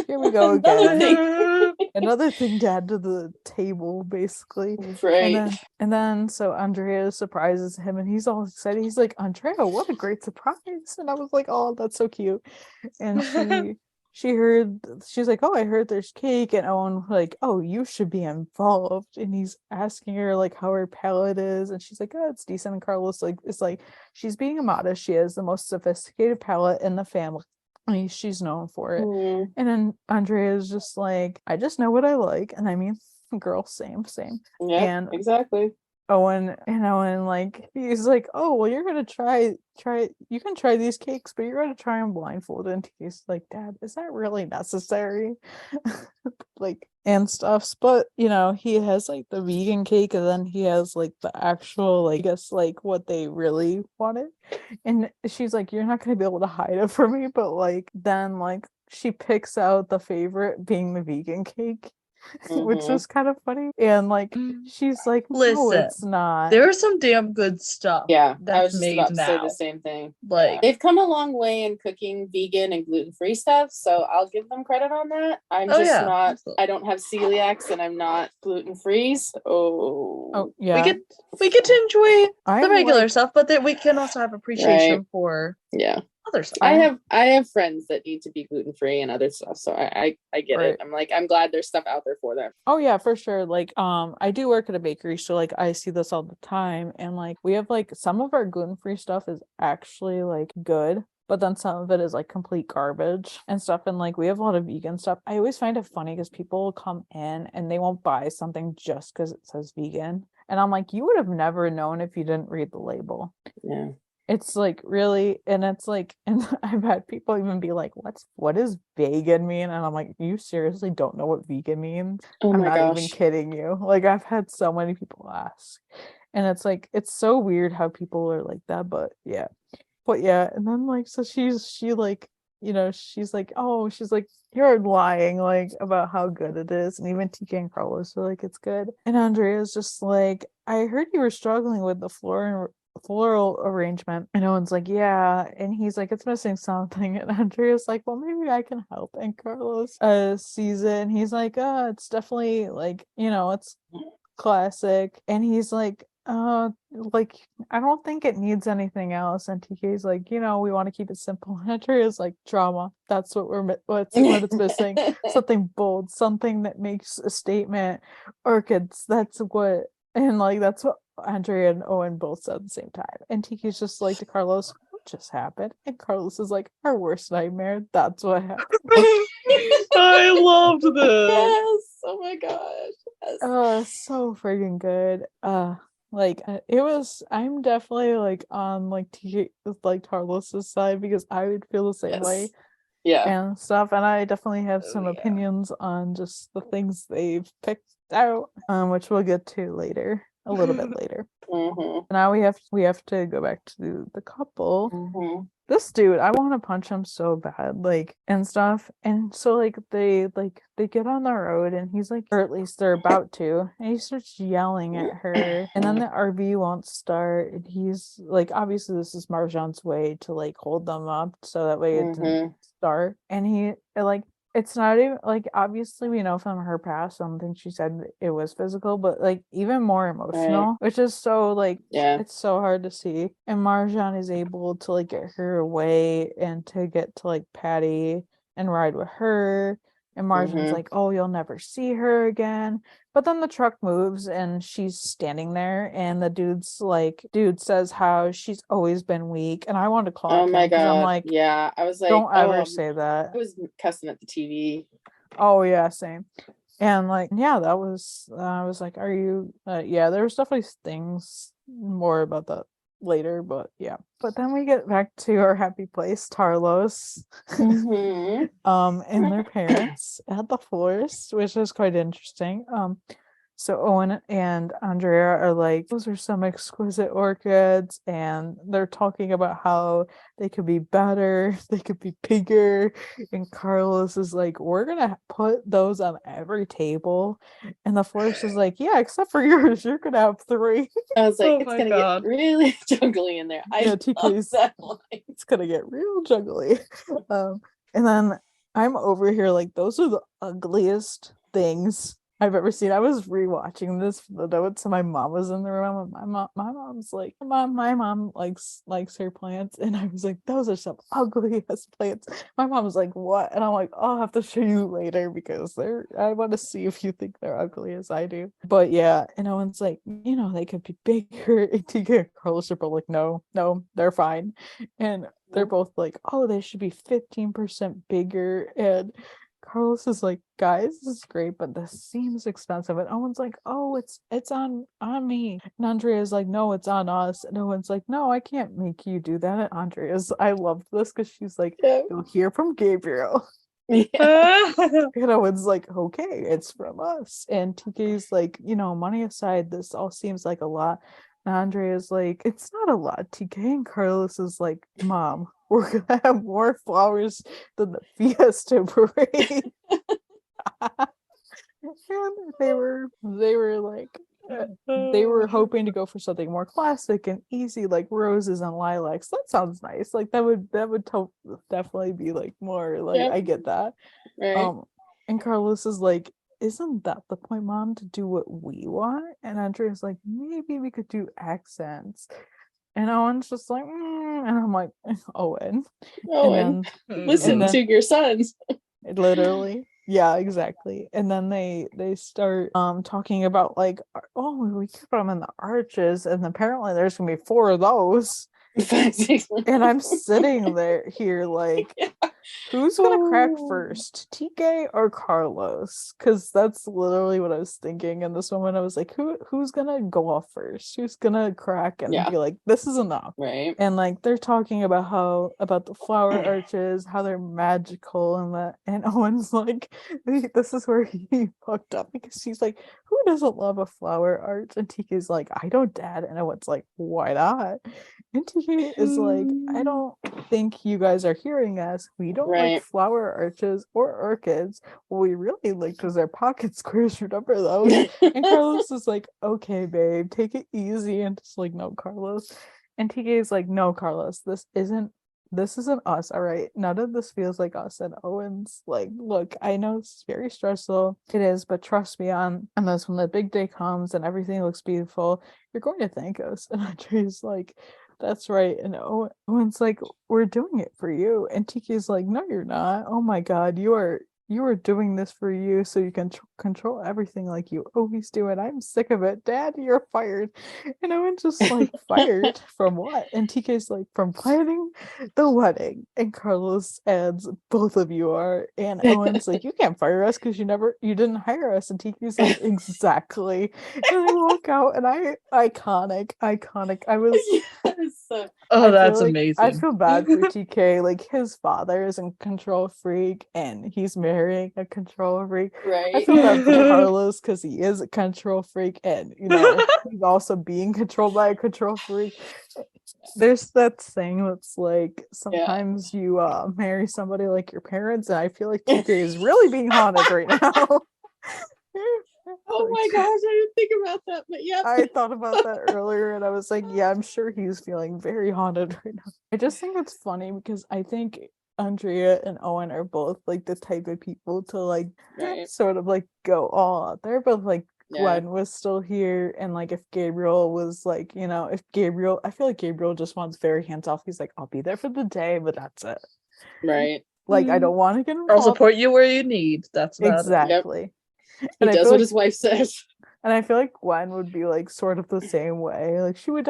Here we go Another again. thing. Another thing to add to the table, basically. Right. And then so Andrea surprises him, and he's all excited. He's like, Andrea, what a great surprise. And I was like, oh, that's so cute. And she's like, oh, I heard there's cake. And Owen like, oh, you should be involved. And he's asking her like how her palate is, and she's like, oh, it's decent. And Carlos like is like, she's being modest. She has the most sophisticated palate in the family. I mean, she's known for it. Mm, And then Andrea is just like, I just know what I like. And I mean, girl, same. yep, And exactly. Owen like he's like, oh well, you're gonna try you can try these cakes, but you're gonna try them blindfolded. And he's like, Dad, is that really necessary? Like and stuffs. But he has like the vegan cake, and then he has like the actual, like, I guess, like what they really wanted. And she's like, you're not gonna be able to hide it from me. But like then like she picks out the favorite being the vegan cake. Which Mhm. was kind of funny. And like she's like, no, Listen, it's not. There was some damn good stuff. Yeah, I that's was just made about to now. say the same thing. Like They've come a long way in cooking vegan and gluten-free stuff, so I'll give them credit on that. I'm Oh, just yeah, not. absolutely. I don't have celiacs, and I'm not gluten-free. Oh we yeah. get to enjoy the I'm regular like, stuff, but then we can also have appreciation Right. for Yeah. other stuff. I have friends that need to be gluten-free and other stuff, so I get Right. it. I'm like, I'm glad there's stuff out there for them. oh yeah, for sure. Like I do work at a bakery, so like I see this all the time. And like we have like some of our gluten-free stuff is actually like good, but then some of it is like complete garbage and stuff. And like we have a lot of vegan stuff. I always find it funny because people will come in and they won't buy something just because it says vegan. And I'm like, you would have never known if you didn't read the label. Yeah. It's like really, and it's like, and I've had people even be like, what does vegan mean? And I'm like, you seriously don't know what vegan means? Oh I'm my not gosh. even kidding you. Like I've had so many people ask. And it's like, it's so weird how people are like that, but yeah. And then like, so she like, she's like, oh, she's like, you're lying like about how good it is. And even TK and Carlos are like, it's good. And Andrea's just like, I heard you were struggling with the floral arrangement. And Owen's like, yeah. And he's like, it's missing something. And Andrea's like, well, maybe I can help. And Carlos sees it, and he's like, it's definitely like, it's classic. And he's like, like, I don't think it needs anything else. And TK's like, we want to keep it simple. And Andrea's like, drama, that's what what it's missing. Something bold, something that makes a statement. Orchids, that's what. And like that's what Andrea and Owen both said at the same time. And Tiki's just like to Carlos, what just happened? And Carlos is like, our worst nightmare. That's what happened. I loved this. Yes. Oh my gosh. Yes. So friggin' good. Like I'm definitely like on like like Carlos's side because I would feel the same way Yes. Yeah. and stuff. And I definitely have some yeah. opinions on just the things they've picked out, which we'll get to later, a little bit later. Mm-hmm. Now we have to go back to the couple. Mm-hmm. This dude, I want to punch him so bad, like and stuff. And so like they get on the road and he's like, or at least they're about to, and he starts yelling at her. And then the RV won't start. And he's like, obviously this is Marjan's way to like hold them up so that way it didn't start. And he like it's not even like obviously we know from her past something she said it was physical, but like even more emotional, which is so like Yeah. it's so hard to see. And Marjan is able to like get her away and to get to like Patty and ride with her. And Marjan's Mhm. like, oh, you'll never see her again. But then the truck moves and she's standing there, and the dude says how she's always been weak. And I want to clock Oh my him because I'm god. like, Yeah. I was like, don't ever oh, say that. I was cussing at the TV. Oh yeah, same. And like, yeah, that was I was like, are you yeah, there's definitely things more about that later, but yeah. But then we get back to our happy place, Tarlos, Mm-hmm. and their parents at the forest, which is quite interesting. So Owen and Andrea are like, those are some exquisite orchids, and they're talking about how they could be better, they could be bigger. And Carlos is like, we're gonna put those on every table. And the florist is like, yeah, except for yours, you're gonna have 3. I was like, Oh it's my gonna God. get really juggly in there. I Yeah, love TK's that line. it's gonna get real juggly. And then I'm over here like, those are the ugliest things I've ever seen. I was rewatching this for the notes, and my mom was in the room, and my mom's like, my mom likes her plants, and I was like, those are some ugly ass plants. My mom was like, what? And I'm like, I'll have to show you later because I want to see if you think they're ugly as I do. But yeah, and Owen's like, they could be bigger. And TK and Carlos are both like, no, they're fine. And they're both like, oh, they should be 15% bigger. And Carlos is like, guys, this is great, but this seems expensive. And Owen's like, oh, it's on me. And Andrea's like, no, it's on us. And Owen's like, no, I can't make you do that. And Andrea's, I love this because she's like, Yeah. you'll hear from Gabriel. Yeah. And Owen's like, okay, it's from us. And TK's like, money aside, this all seems like a lot. And Andrea's like, it's not a lot, TK. And Carlos is like, Mom, we're gonna have more flowers than the Fiesta parade. And they were like, they were hoping to go for something more classic and easy, like roses and lilacs. That sounds nice. Like that would definitely be like more like, Yep. I get that. Right. And Carlos is like, isn't that the point, Mom, to do what we want? And Andrea's like, maybe we could do accents. And Owen's just like, and I'm like, Owen. Oh, And and listen then- to your sons. literally, yeah, exactly. And then they start talking about like, oh, we could put them in the arches, and apparently there's gonna be 4 of those. And I'm sitting here like, who's gonna crack first, TK or Carlos? Because that's literally what I was thinking in this moment. I was like, who's gonna go off first? Who's gonna crack and Yeah. be like, this is enough? Right. And like they're talking about the flower arches, how they're magical, and Owen's like, this is where he fucked up because she's like, who doesn't love a flower arch? And TK's like, I don't, Dad. And Owen's like, why not? And TK is like, I don't think you guys are hearing us. We don't Right. like flower arches or orchids. What we really like is our pocket squares. Remember those? And Carlos is like, okay, babe, take it easy. And just like, no, Carlos. And TK is like, no, Carlos, this isn't us, all right? None of this feels like us. And Owen's like, look, I know this is very stressful. It is, but trust me, and that's when the big day comes and everything looks beautiful, you're going to thank us. And Andre's like, that's right. And Owen's like, we're doing it for you. And TK's like, no, you're not. Oh my God, you are you were doing this for you so you can control everything like you always do, and I'm sick of it. Dad, you're fired. And Owen's just like, fired from what? And TK's like, from planning the wedding. And Carlos adds, both of you are. And Owen's like, you can't fire us because you didn't hire us. And TK's like, exactly. And I walk out, and iconic. I was Yes. Oh, that's I amazing. feel bad for TK. Like, his father is a control freak and he's marrying a control freak. I Right. feel bad for Carlos because he is a control freak and, he's also being controlled by a control freak. There's that saying that's like, sometimes you marry somebody like your parents, and I feel like TK is really being haunted right now. Oh my gosh, I didn't think about that, but yeah. I thought about that earlier, and I was like, yeah, I'm sure he's feeling very haunted right now. I just think it's funny because I think Andrea and Owen are both like the type of people to like Right. sort of like go all out there, but like Yeah. Gwen was still here, and like if Gabriel was like, I feel like Gabriel just wants very hands off. He's like, I'll be there for the day, but that's it. Right. Like, I don't want to get I'll involved. support you where you need. That's about it. Exactly. He And I does feel what like his wife says. And I feel like Gwen would be like sort of the same way. Like, she would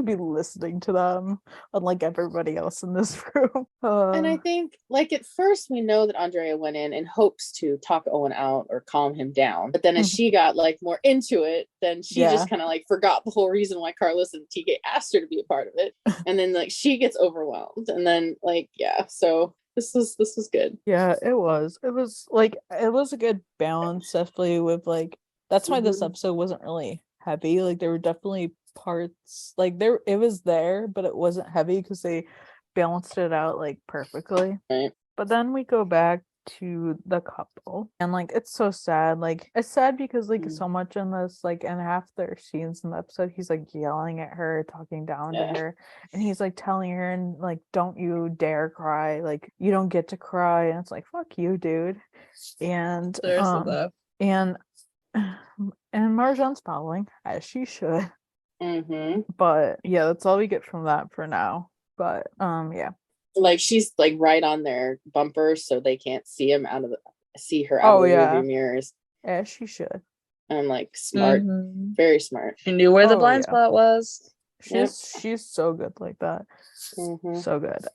be listening to them, unlike everybody else in this room. And I think, like, at first we know that Andrea went in hopes to talk Owen out or calm him down. But then as she got like more into it, then she just kind of like forgot the whole reason why Carlos and TK asked her to be a part of it. And then like she gets overwhelmed. And then like, yeah, so this was good. Yeah, it was. It was like, it was a good balance, definitely, with like, that's why this episode wasn't really heavy. Like, there were definitely parts like it was there, but it wasn't heavy because they balanced it out like perfectly. Right. But then we go back to the couple, and like, it's so sad. Like, it's sad because like so much in this, like, in half their scenes in the episode, he's like yelling at her, talking down to her, and he's like telling her, and like, don't you dare cry, like, you don't get to cry. And it's like, fuck you, dude. And and Marjan's following, as she should. But yeah, that's all we get from that for now. But yeah, like she's like right on their bumpers, so they can't see her out of the rearview mirrors, as she should. And like, smart, very smart. She knew where the blind spot was. She's so good like that. So good.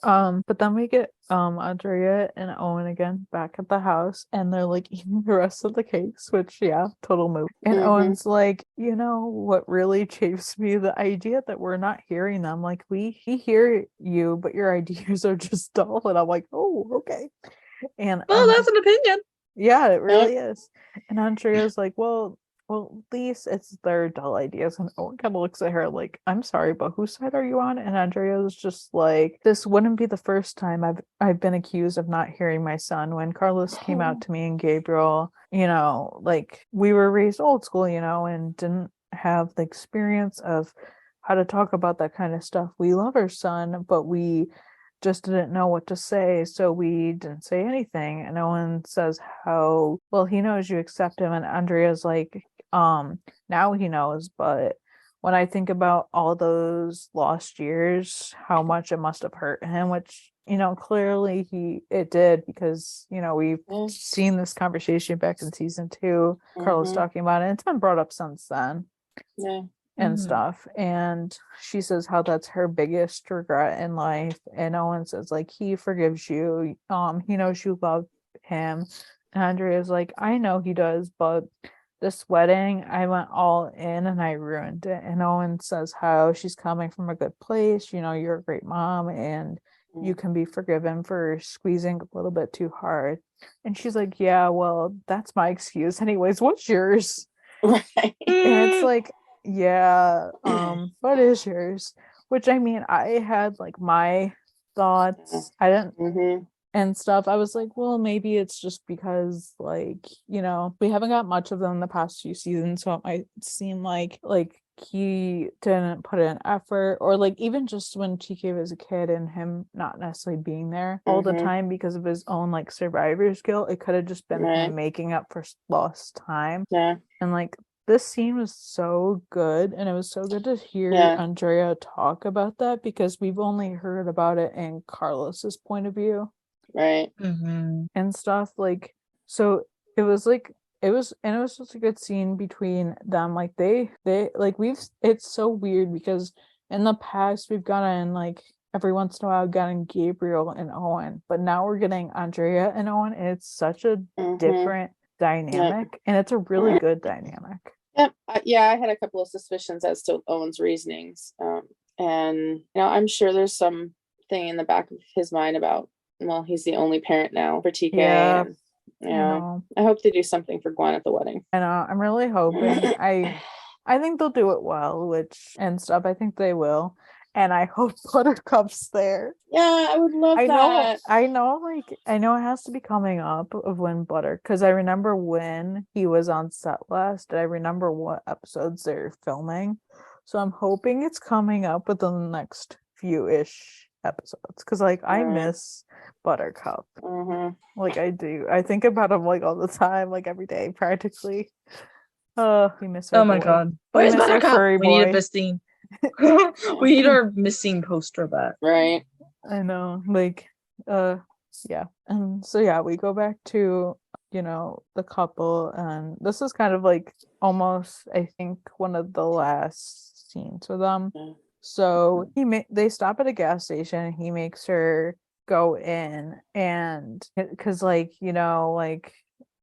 But then we get Andrea and Owen again back at the house, and they're like eating the rest of the cakes, which total move. And Owen's like, what really chafes me, the idea that we're not hearing them. Like, we hear you, but your ideas are just dull. And I'm like, oh, okay. And that's an opinion. Yeah, it really is. And Andrea's like, well, at least it's their dull ideas. And Owen kind of looks at her like, I'm sorry, but whose side are you on? And Andrea's just like, this wouldn't be the first time I've been accused of not hearing my son. When Carlos came out to me and Gabriel, like, we were raised old school, and didn't have the experience of how to talk about that kind of stuff. We love our son, but we just didn't know what to say, so we didn't say anything. And Owen says how, well, he knows you accept him. And Andrea's like, now he knows, but when I think about all those lost years, how much it must have hurt him, which, clearly it did, because, we've seen this conversation back in season 2, Carlos talking about it, and it's been brought up since then. And stuff. And she says how that's her biggest regret in life. And Owen says, like, he forgives you. He knows you love him. And Andrea's like, I know he does, but this wedding, I went all in and I ruined it. And Owen says how she's coming from a good place. You're a great mom, and you can be forgiven for squeezing a little bit too hard. And she's like, yeah, well, that's my excuse. Anyways, what's yours? Right. And it's like, yeah, what is yours? Which, I mean, I had like my thoughts. I didn't and stuff. I was like, well, maybe it's just because, like, we haven't got much of them in the past few seasons, so it might seem like he didn't put in effort, or like even just when TK was a kid and him not necessarily being there all the time because of his own like survivor's guilt, it could have just been him making up for lost time. And like, this scene was so good, and it was so good to hear Andrea talk about that, because we've only heard about it in Carlos's point of view. Right. Mm-hmm. and stuff. Like, so it was like it was just a good scene between them. Like they like it's so weird because in the past we've gotten like every once in a while gotten Gabriel and Owen, but now we're getting Andrea and Owen, and it's such a Mm-hmm. different dynamic, and it's a really good dynamic. Yep. Yeah, I had a couple of suspicions as to Owen's reasonings. And I'm sure there's some thing in the back of his mind about, well, he's the only parent now for TK. Yeah, And I know. I hope they do something for Gwen at the wedding. I know. I'm really hoping. I think they'll do it well, which and stuff. I think they will, and I hope Buttercup's there. Yeah, I would love that. I know it has to be coming up of when because I remember when he was on set last, and I remember what episodes they're filming. So I'm hoping it's coming up within the next few-ish episodes. Because I miss Buttercup. Mm-hmm. Like I do. I think about him like all the time, like every day practically. We miss our Oh my boy. god. We Where's miss our Buttercup? furry We need a boy. missing. We need our missing poster back. Right. I know. Like, yeah. And so yeah, we go back to, the couple, and this is kind of like almost, I think, one of the last scenes with them. Yeah. So they stop at a gas station, and he makes her go in, and because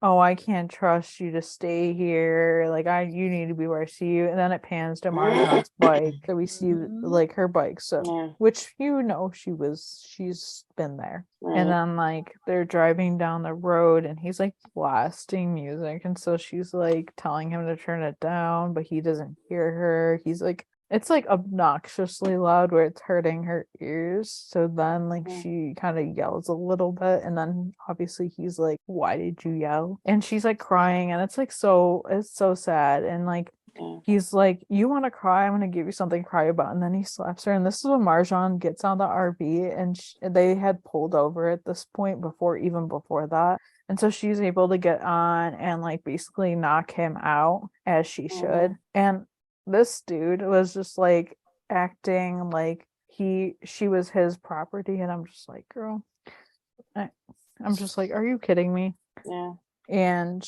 oh, I can't trust you to stay here. Like you need to be where I see you. And then it pans to Marjan's bike. So we see like her bike. So Yeah. which she's been there. Right. And then like they're driving down the road, and he's like blasting music. And so she's like telling him to turn it down, but he doesn't hear her. He's like, it's like obnoxiously loud where it's hurting her ears. So then like she kind of yells a little bit, and then obviously he's like, why did you yell? And she's like crying, and it's so sad. And like he's like, you want to cry? I'm gonna give you something to cry about. And then he slaps her, and this is when Marjan gets on the RV, and they had pulled over at this point even before that. And so she's able to get on and like basically knock him out as she should. And this dude was just like acting like she was his property, and I'm just like, girl, I'm just like, are you kidding me? Yeah. And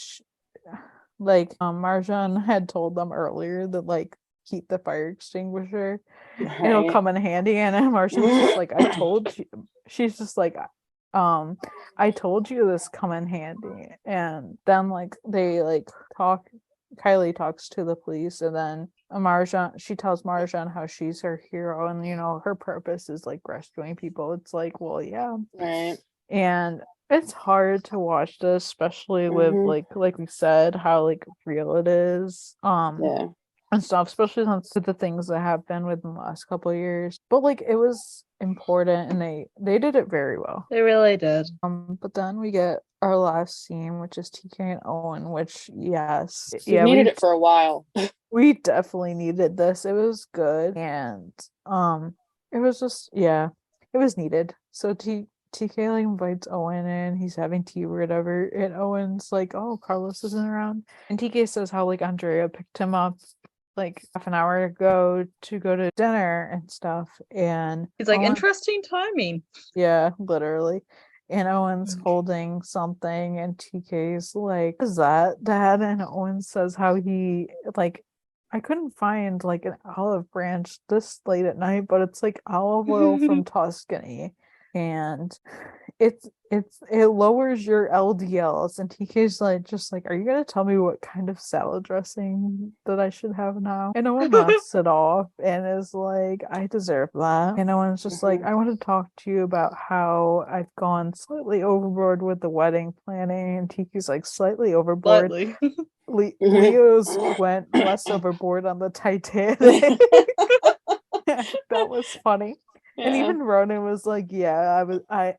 Marjan had told them earlier that like keep the fire extinguisher, Right. it'll come in handy. And Marjan's just like, I told you. She's just like, I told you this come in handy. And then like they like talk. Kylie talks to the police, and then she tells Marjan how she's her hero, and her purpose is like rescuing people. It's like, well, yeah. Right. And it's hard to watch this, especially with like we said, how like real it is. Yeah. And stuff, especially since the things that have been within the last couple of years. But like it was important, and they did it very well. They really did. But then we get our last scene, which is TK and Owen, which yes. We needed it for a while. We definitely needed this. It was good. And it was just it was needed. So TK like invites Owen in, he's having tea or whatever, and Owen's like, oh, Carlos isn't around. And TK says how like Andrea picked him up like half an hour ago to go to dinner and stuff. And he's like, interesting timing. Yeah, literally. And Owen's holding something, and TK's like, is that Dad? And Owen says how he like, I couldn't find like an olive branch this late at night, but it's like olive oil from Tuscany, and it lowers your LDLs. And TK's like, just like, are you gonna tell me what kind of salad dressing that I should have now? And Owen laughs it off and is like, I deserve that. And Owen's just like, I want to talk to you about how I've gone slightly overboard with the wedding planning. And TK's like, slightly overboard. Leo's went less overboard on the Titanic. That was funny. Yeah. And even Ronan was like, yeah, I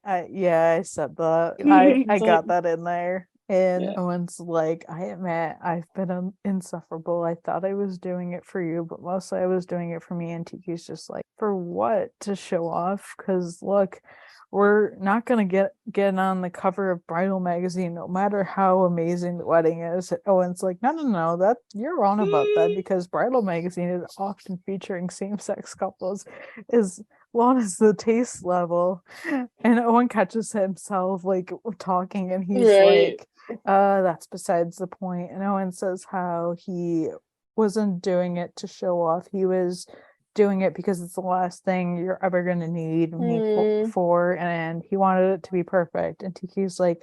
said that. I got that in there. And Owen's like, I admit I've been insufferable. I thought I was doing it for you, but mostly I was doing it for me. And Tiki's just like, for what? To show off? Because look, we're not gonna get on the cover of Bridal magazine, no matter how amazing the wedding is. Owen's like, no, that you're wrong about that because Bridal magazine is often featuring same-sex couples as long as the taste level. And Owen catches himself like talking, and he's Right. like, that's besides the point. And Owen says how he wasn't doing it to show off. He was doing it because it's the last thing you're ever going to need me for, and he wanted it to be perfect. And Tiki's like,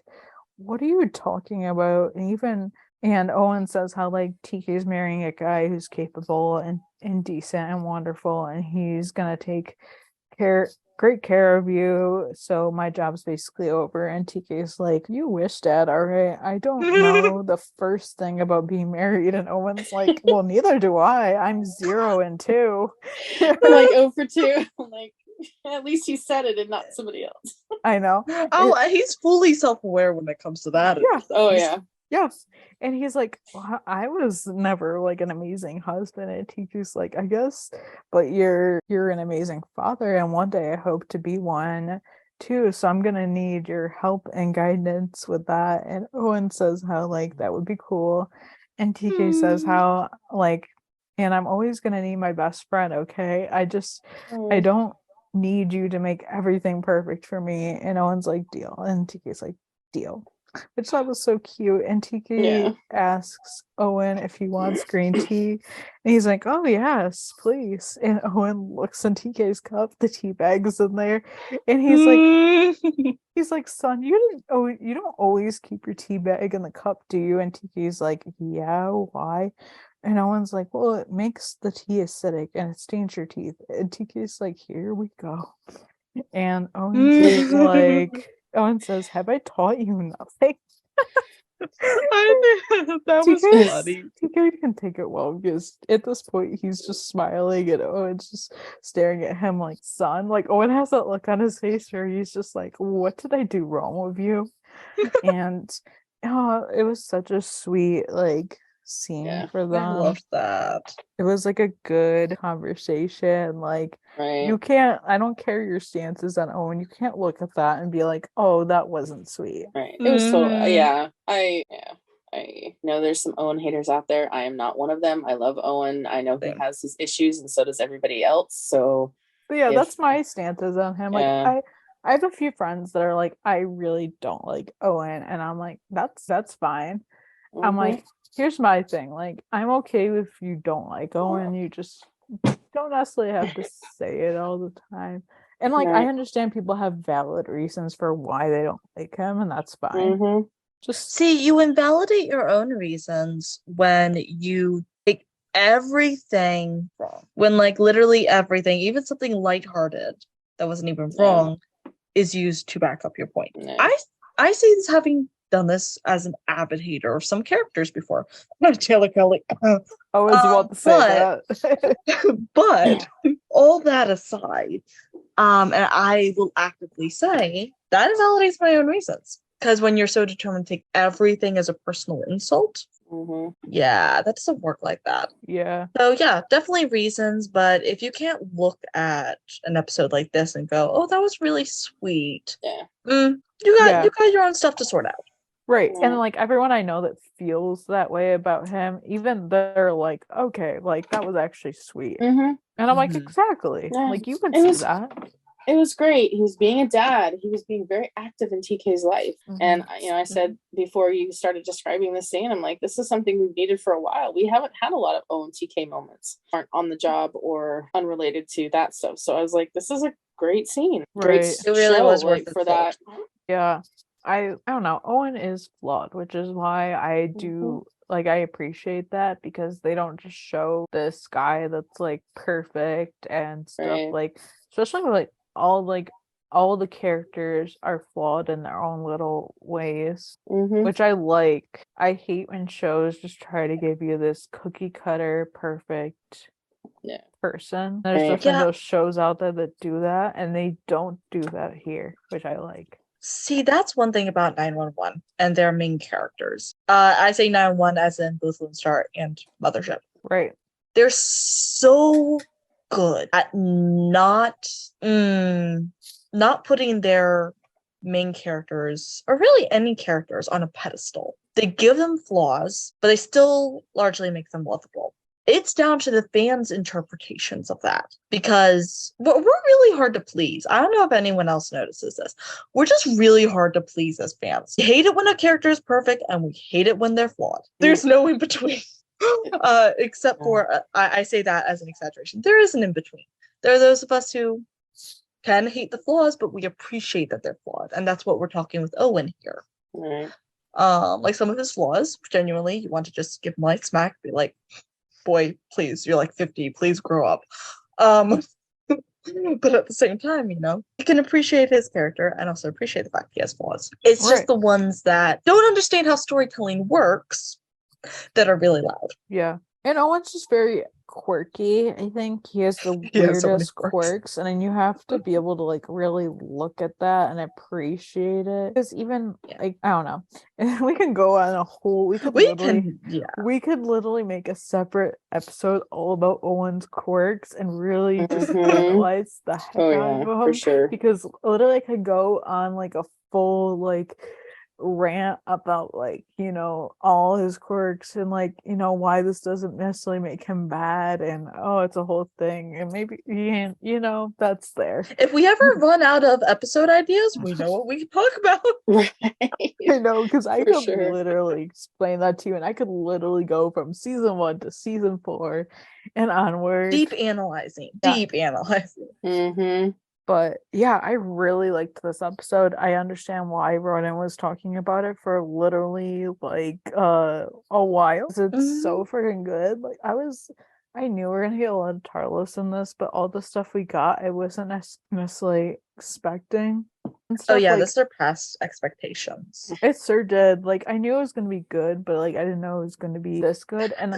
what are you talking about? And Owen says how like Tiki's marrying a guy who's capable and decent and wonderful, and he's gonna take great care of you, so my job's basically over. And TK's like, you wish, Dad. All right, I don't know the first thing about being married. And Owen's like, well, neither do I'm 0 and 2. Like 0 for 2. I'm like, at least he said it and not somebody else. I know. Oh, he's fully self-aware when it comes to that. Yeah. Oh yeah. Yes. And he's like, well, I was never like an amazing husband. And Tiki's like, I guess, but you're an amazing father, and one day I hope to be one too. So I'm gonna need your help and guidance with that. And Owen says how like that would be cool. And TK says how like, and I'm always gonna need my best friend, okay? I don't need you to make everything perfect for me. And Owen's like, deal. And TK's like, deal. Which I thought was so cute. And Tiki asks Owen if he wants green tea. And he's like, oh yes, please. And Owen looks in TK's cup, the tea bag is in there. And he's like, son, you don't always keep your tea bag in the cup, do you? And Tiki's like, yeah, why? And Owen's like, well, it makes the tea acidic and it stains your teeth. And Tiki's like, here we go. And Owen says, have I taught you nothing? That was funny. TK can take it well because at this point he's just smiling and Owen's just staring at him like, son. Like Owen has that look on his face where he's just like, what did I do wrong with you? And it was such a sweet like scene for them. I loved that. It was like a good conversation. Like you can't, I don't care your stances on Owen, you can't look at that and be like, oh, that wasn't sweet. Right. It was so I know there's some Owen haters out there. I am not one of them. I love Owen. I know he has his issues and so does everybody else. So but yeah, that's my stances on him. Like I have a few friends that are like, I really don't like Owen, and I'm like, that's fine. I'm like, here's my thing. Like, I'm okay if you don't like Owen. You just don't necessarily have to say it all the time. And like, I understand people have valid reasons for why they don't like him, and that's fine. Just see, you invalidate your own reasons when you take everything wrong. When like literally everything, even something lighthearted that wasn't even wrong, is used to back up your point. I see this having done this as an avid hater of some characters before. Taylor Kelly. I was about to say that. But all that aside, and I will actively say that invalidates my own reasons. Because when you're so determined to take everything as a personal insult, yeah, that doesn't work like that. Yeah. So yeah, definitely reasons. But if you can't look at an episode like this and go, "Oh, that was really sweet," you got your own stuff to sort out. Right. And like everyone I know that feels that way about him, even they're like, okay, like that was actually sweet. And I'm like, exactly. Like you can see that. It was great. He was being a dad. He was being very active in TK's life. And I said before you started describing this scene, I'm like, this is something we've needed for a while. We haven't had a lot of Owen TK moments, aren't on the job or unrelated to that stuff. So I was like, this is a great scene. Great it really was worth it for that. Yeah. I don't know. Owen is flawed, which is why I do like I appreciate that, because they don't just show this guy that's like perfect and stuff. Like especially with like all the characters are flawed in their own little ways, which I like. I hate when shows just try to give you this cookie cutter perfect person. There's different those shows out there that do that, and they don't do that here, which I like. See, that's one thing about 911 and their main characters. I say 911 as in both Lone Star and Mothership. Right. They're so good at not not putting their main characters, or really any characters, on a pedestal. They give them flaws, but they still largely make them lovable. It's down to the fans' interpretations of that, because we're really hard to please. I don't know if anyone else notices this. We're just really hard to please as fans. We hate it when a character is perfect, and we hate it when they're flawed. There's no in between. Except for, I say that as an exaggeration. There is an in between. There are those of us who can hate the flaws, but we appreciate that they're flawed, and that's what we're talking with Owen here. Right. Like some of his flaws, genuinely, you want to just give him light smack, be like, boy, please, you're like 50, please grow up. But at the same time, you can appreciate his character and also appreciate the fact he has flaws. It's just the ones that don't understand how storytelling works that are really loud. Yeah. And Owen's just very quirky. I think he has the He has so many weirdest quirks, and then you have to be able to like really look at that and appreciate it. Because even like I don't know, we can go on a whole. We could literally make a separate episode all about Owen's quirks and really just analyze the heck out of them. For sure. Because literally, I could go on like a full like rant about like all his quirks and like why this doesn't necessarily make him bad, and it's a whole thing, and maybe that's there. If we ever run out of episode ideas, we know what we can talk about. Right. I know, because I could literally explain that to you, and I could literally go from season 1 to season 4 and onward. Deep analyzing. Mm-hmm. But yeah, I really liked this episode. I understand why Ronan was talking about it for literally like a while. It's so freaking good. Like I knew we were gonna get a lot of Tarlos in this, but all the stuff we got, I wasn't necessarily expecting. This surpassed expectations. It sure did. Like I knew it was gonna be good, but like I didn't know it was gonna be this good. And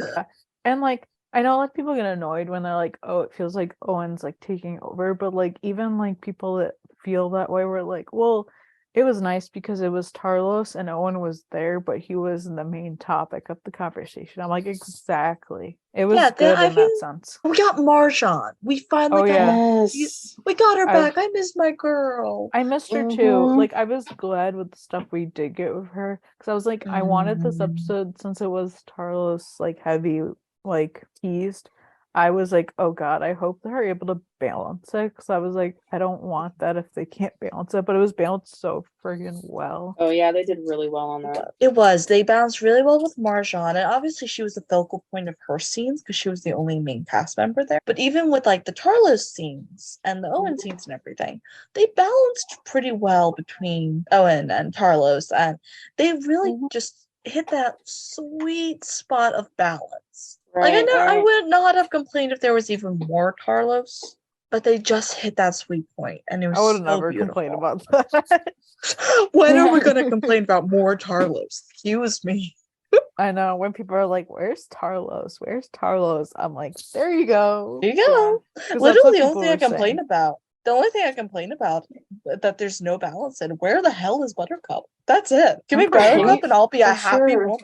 like I know like people get annoyed when they're like, oh, it feels like Owen's like taking over, but like even like people that feel that way were like, well, it was nice because it was Tarlos and Owen was there, but he was the main topic of the conversation. I'm like, exactly. It was good in that sense. We got Marjan. We finally we got her back. I miss my girl. I missed her too. Like I was glad with the stuff we did get with her, because I was like, I wanted this episode, since it was Tarlos like heavy, like teased. I was like, oh god, I hope they're able to balance it, because I was like, I don't want that if they can't balance it. But it was balanced so friggin' well. Oh yeah, they did really well on that. It was. They balanced really well with Marjan, and obviously she was the focal point of her scenes because she was the only main cast member there. But even with like the Tarlos scenes and the Owen scenes and everything, they balanced pretty well between Owen and Tarlos, and they really just hit that sweet spot of balance. Right, like I would not have complained if there was even more Tarlos, but they just hit that sweet point, and it was. I would never complain about that. When are we going to complain about more Tarlos? Excuse me. I know, when people are like, "Where's Tarlos? Where's Tarlos?" I'm like, "There you go. There you go." Literally, the only thing I complain about. The only thing I complain about that there's no balance in. Where the hell is Buttercup? That's it. Give me Buttercup, and I'll be a happy woman.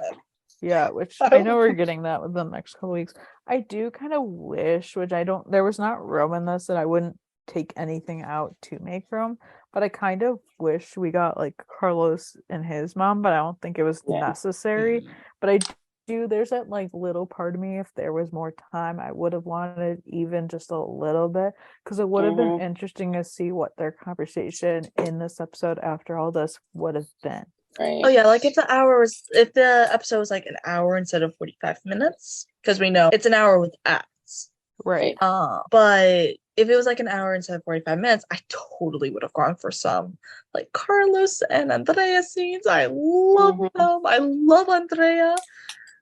Yeah, which I know we're getting that within the next couple weeks. I do kind of wish, which I don't, there was not room in this, that I wouldn't take anything out to make room, but I kind of wish we got like Carlos and his mom, but I don't think it was necessary. But I do, there's that like little part of me, if there was more time, I would have wanted even just a little bit, because it would have been interesting to see what their conversation in this episode after all this would have been. Right. Oh yeah, like if the episode was like an hour instead of 45 minutes, because we know it's an hour with acts. Right. But if it was like an hour instead of 45 minutes, I totally would have gone for some like Carlos and Andrea scenes. I love them. I love Andrea.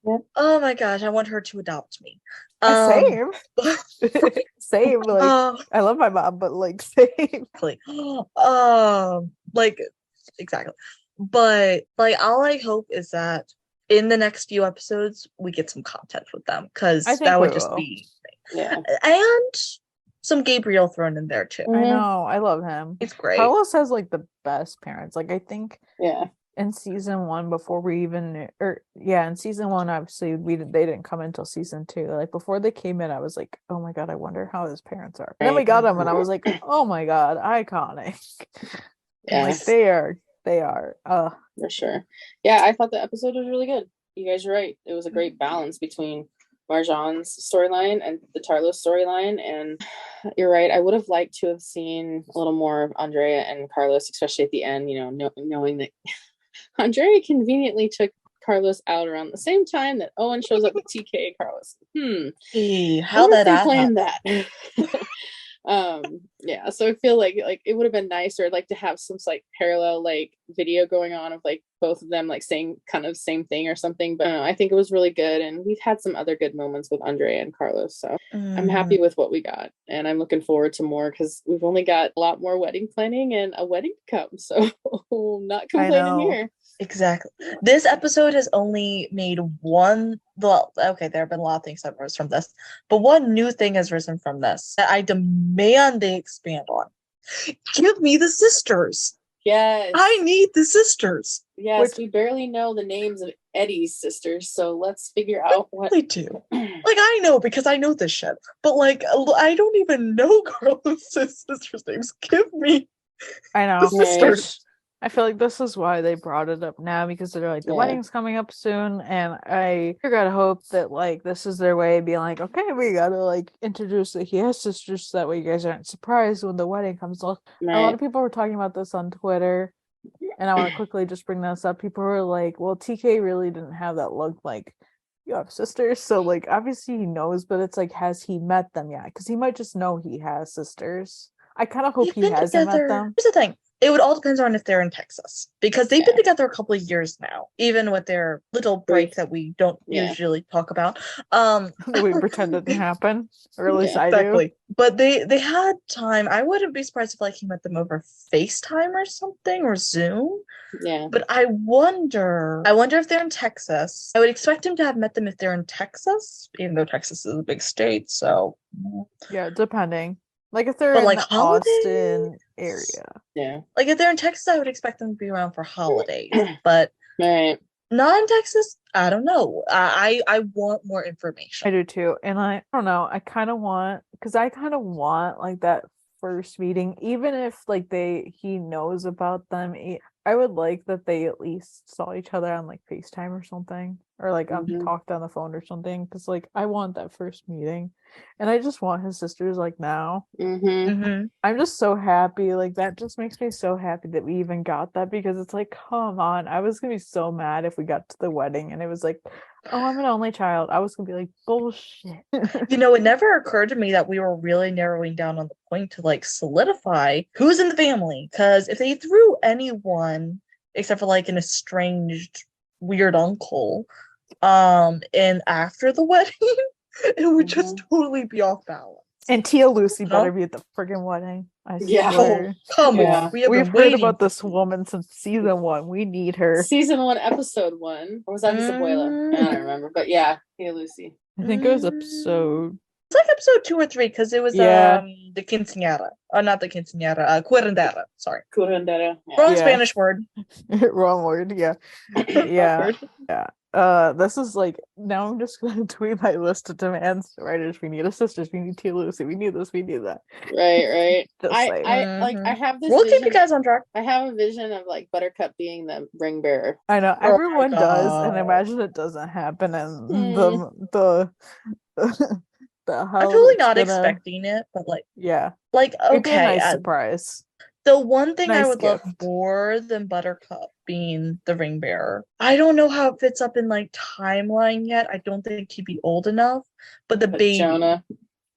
Yep. Oh my gosh, I want her to adopt me. Same. Same. Like I love my mom, but like same. Like exactly. But like all I hope is that in the next few episodes we get some content with them, because that would just be and some Gabriel thrown in there too. I know, I love him. It's great. Carlos has like the best parents. Like I think in season 1 before we even knew, or yeah, in season 1 obviously they didn't come until season 2. Like before they came in, I was like, oh my god, I wonder how his parents are. And then we Right. got them, and I was like, oh my god, iconic. Yeah. Like they are. For sure. Yeah, I thought the episode was really good. You guys are right. It was a great balance between Marjan's storyline and the Tarlos storyline. And you're right. I would have liked to have seen a little more of Andrea and Carlos, especially at the end, knowing that Andrea conveniently took Carlos out around the same time that Owen shows up with TK and Carlos. How What if that they happen? planned that? Yeah, so I feel like it would have been nicer like to have some like parallel like video going on of like both of them like saying kind of same thing or something, but I think it was really good, and we've had some other good moments with Andrea and Carlos, so I'm happy with what we got, and I'm looking forward to more because we've only got a lot more wedding planning and a wedding to come, so not complaining here. Exactly. This episode has only made one. Well, okay, there have been a lot of things that rose from this, but one new thing has risen from this that I demand they expand on. Give me the sisters. Yes. I need the sisters. Yes, we barely know the names of Eddie's sisters, so let's figure out what they do. Like, I know because I know this shit, but like, I don't even know Carlos's sisters' names. Give me I know. the sisters. I feel like this is why they brought it up now, because they're like, the wedding's coming up soon, and I gotta hope that like this is their way of being like, okay, we gotta like introduce that he has sisters, so that way you guys aren't surprised when the wedding comes. Right. A lot of people were talking about this on Twitter, and I want to quickly just bring this up. People were like, well, TK really didn't have that look like you have sisters, so like obviously he knows, but it's like, has he met them yet? Because he might just know he has sisters. I kind of hope he hasn't met them. Here's the thing. It would all depend on if they're in Texas, because they've been together a couple of years now, even with their little break that we don't usually talk about. We pretend it didn't happen, or at least I do. But they had time. I wouldn't be surprised if like he met them over FaceTime or something, or Zoom. Yeah. But I wonder if they're in Texas. I would expect him to have met them if they're in Texas, even though Texas is a big state. So yeah, depending. Like if they're in the Austin area. Yeah. Like if they're in Texas, I would expect them to be around for holidays. But right. Not in Texas, I don't know. I want more information. I do too. And I don't know. I kind of want like that first meeting, even if like he knows about them. I would like that they at least saw each other on like FaceTime or something, or like talked on the phone or something, because like I want that first meeting, and I just want his sisters like now. I'm just so happy. Like that just makes me so happy that we even got that, because it's like, come on, I was gonna be so mad if we got to the wedding and it was like, oh, I'm an only child. I was gonna be like, bullshit. It never occurred to me that we were really narrowing down on the point to like solidify who's in the family, because if they threw anyone except for like an estranged weird uncle and after the wedding, it would just totally be off balance. And Tia Lucy better be at the friggin' wedding. I swear. Come on. We've heard about this woman since season 1. We need her. Season 1, episode 1. Or was that the Abuela? I don't remember. But yeah, Tia Lucy. I think it was episode... It's like episode 2 or 3, because it was the quinceañera. Not the quinceañera. Curandera. Sorry. Curandera. Yeah. Wrong Spanish word. Wrong word, yeah. Yeah. This is like, now I'm just gonna tweet my list of demands. Writers, we need a sisters, we need Tia Lucy, we need this, we need that. Right. I have this We'll keep you guys on track. I have a vision of like Buttercup being the ring bearer. I know, everyone does, and imagine it doesn't happen, and I'm totally not expecting it, but like, like, okay, it'd be a nice surprise. The one thing I would gift. love more than Buttercup being the ring bearer, I don't know how it fits up in like timeline yet. I don't think he'd be old enough, but baby Jonah.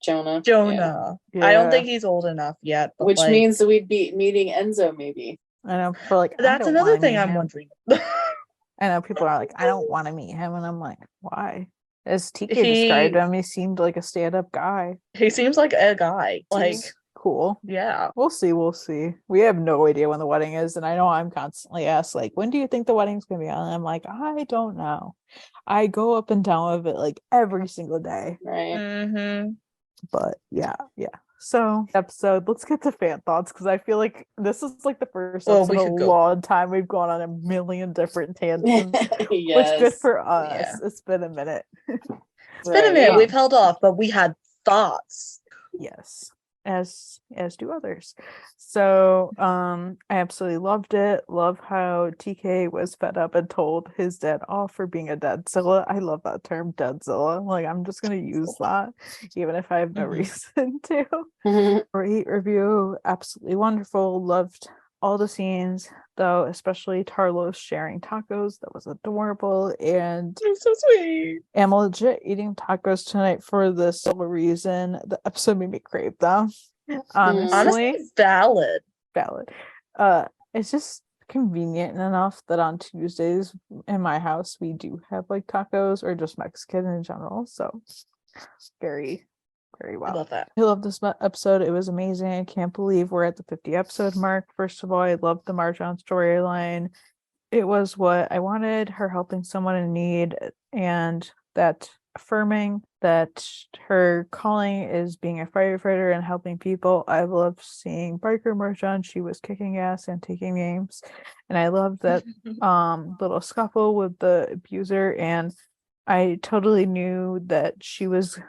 Yeah. I don't think he's old enough yet, but which means that we'd be meeting Enzo maybe. I know, but like that's another thing I'm wondering. I know people are like, I don't want to meet him, and I'm like, why? As TK described him, he seemed like a stand-up guy. He seems like a guy. Like, cool. Yeah. We'll see. We have no idea when the wedding is, and I know I'm constantly asked, like, when do you think the wedding's gonna be on? And I'm like, I don't know. I go up and down with it like every single day. Right. But yeah. So episode, let's get to fan thoughts because I feel like this is like the first Well, episode we in a could go. long time we've gone on a million different tangents, which Yes. good for us. Yeah. It's been a minute. It's been a minute. Right. We've held off, but we had thoughts. Yes, as do others. So I absolutely loved it. Love how TK was fed up and told his dad off for being a deadzilla. I love that term, deadzilla. Like I'm just gonna use that even if I have no Mhm. reason to. Mhm. Great review, absolutely wonderful. Loved all the scenes though, especially Tarlos sharing tacos. That was adorable. And It's so sweet. I'm legit eating tacos tonight for the sole reason the episode made me crave them. Honestly, Honestly, valid. valid. It's just convenient enough that on Tuesdays in my house we do have like tacos or just Mexican in general. So very, very I well. love that. I love this episode. It was amazing. I can't believe we're at the 50 episode mark. First of all, I loved the Marjan storyline. It was what I wanted, her helping someone in need, and that affirming that her calling is being a firefighter and helping people. I love seeing Biker Marjan. She was kicking ass and taking names. And I love that little scuffle with the abuser, and I totally knew that she was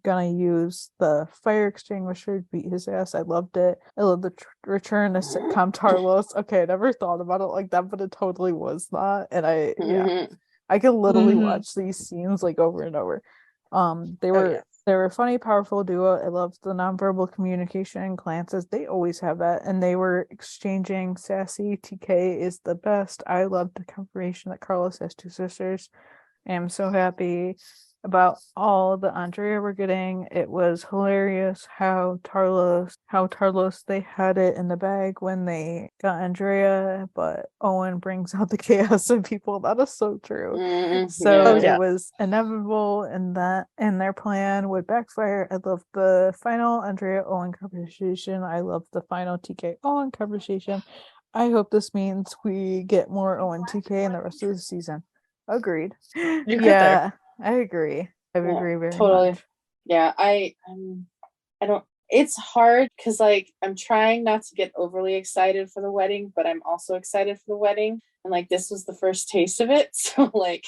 gonna use the fire extinguisher to beat his ass. I loved it. I love the return to sitcom Tarlos. Okay, I never thought about it like that, but it totally was that. And Mhm. I could literally Mhm. watch these scenes like over and over. They Oh, were yeah. they were a funny, powerful duo. I loved the nonverbal communication and glances. They always have that, and they were exchanging sassy. TK is the best. I loved the confirmation that Carlos has two sisters. I am so happy about all the Andrea we're getting. It was hilarious how Tarlos they had it in the bag when they got Andrea, but Owen brings out the chaos in people. That is so true. Mhm. So Oh, Yeah. yeah. it was inevitable and that and their plan would backfire. I love the final Andrea Owen conversation. I love the final TK Owen conversation. I hope this means we get more Owen TK in the rest of the season. Agreed. You're good there. Yeah, I agree. I Yeah, agree very totally. much. Yeah, I don't. It's hard because like I'm trying not to get overly excited for the wedding, but I'm also excited for the wedding, and like this was the first taste of it. So like,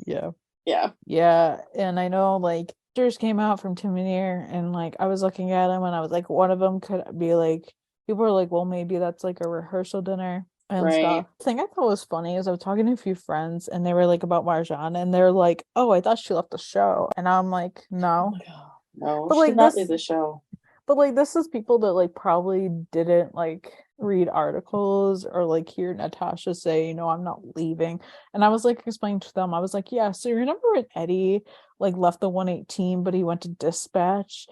Yeah. yeah, Yeah, and I know like pictures came out from Tim and and like I was looking at them and I was like, one of them could be like, people are like, well, maybe that's like a rehearsal dinner and right. stuff. The thing I thought was funny is I was talking to a few friends and they were like about Marjan and they're like, oh, I thought she left the show, and I'm like, no, No, but she like did not this, leave the show. but like this is people that like probably didn't like read articles or like hear Natasha say, I'm not leaving. And I was like explaining to them, I was like, yeah, so you remember when Eddie like left the 118 but he went to dispatch?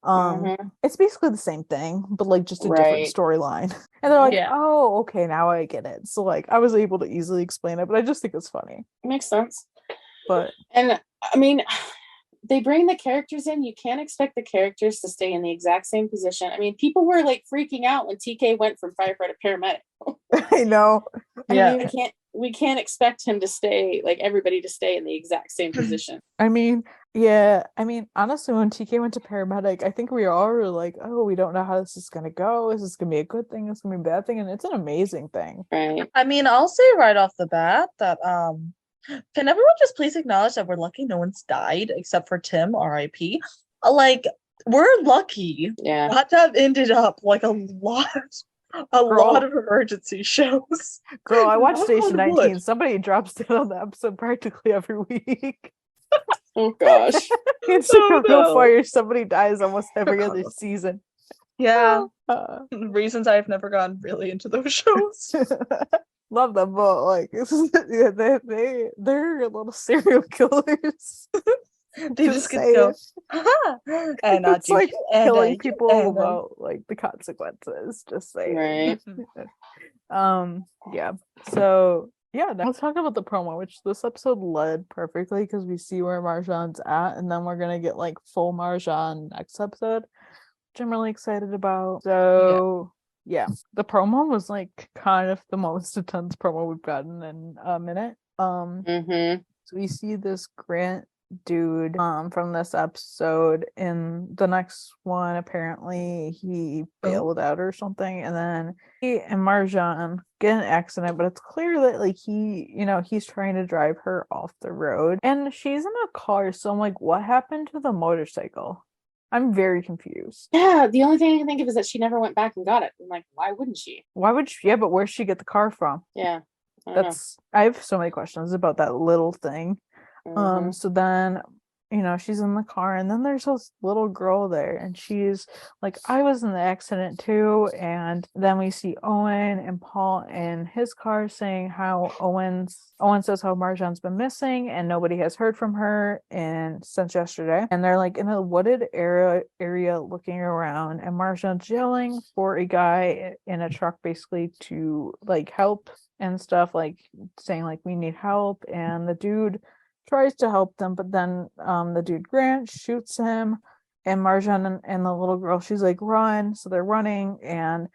Mhm. It's basically the same thing, but like just a different Right. storyline. And they're like, Yeah. oh, okay, now I get it. So like I was able to easily explain it, but I just think it's funny. Makes sense. But And I mean, they bring the characters in. You can't expect the characters to stay in the exact same position. I mean, people were like freaking out when TK went from firefighter to paramedic. I know. Yeah. I mean, We can't expect him to stay, like everybody to stay in the exact same position. yeah, honestly, when TK went to paramedic, I think we all were like, oh, we don't know how this is gonna go. Is this gonna be a good thing? Is this gonna be a bad thing? And it's an amazing thing. Right. I mean, I'll say right off the bat that can everyone just please acknowledge that we're lucky no one's died except for Tim, R.I.P. Like, we're lucky Yeah. not to have ended up like a lot of emergency shows. Girl, I watched Knock Station on 19. wood. Somebody drops dead on the episode practically every week. Oh gosh. In Oh, Chicago no. Fire, somebody dies almost every other Chicago. season. Yeah. Uh, Reasons I've never gotten really into those shows. love them, but like yeah, they're little serial killers. They just get to say go, it. and not It's like killing you, people and then- without like the consequences. Just saying. Right. Yeah. So yeah, now let's talk about the promo, which this episode led perfectly because we see where Marjan's at, and then we're gonna get like full Marjan next episode, which I'm really excited about. So yeah, the promo was like kind of the most intense promo we've gotten in a minute. Mm-hmm. So we see this Grant dude from this episode. In the next one, apparently he bailed out or something, and then he and Marjan get in an accident, but it's clear that like he's trying to drive her off the road and she's in a car. So I'm like, what happened to the motorcycle? I'm very confused. Yeah, the only thing I can think of is that she never went back and got it. I'm like, why wouldn't she? Why would she? Yeah, but where'd she get the car from? Yeah, I don't I have so many questions about that little thing. know. So then, she's in the car and then there's this little girl there and she's like, I was in the accident too. And then we see Owen and Paul in his car saying how Owen says how Marjan's been missing and nobody has heard from her since yesterday. And they're like in a wooded area looking around, and Marjan's yelling for a guy in a truck basically to like help and stuff, like saying like we need help. And the dude tries to help them, but then the dude Grant shoots him, and Marjan and the little girl, she's like, run. So they're running, and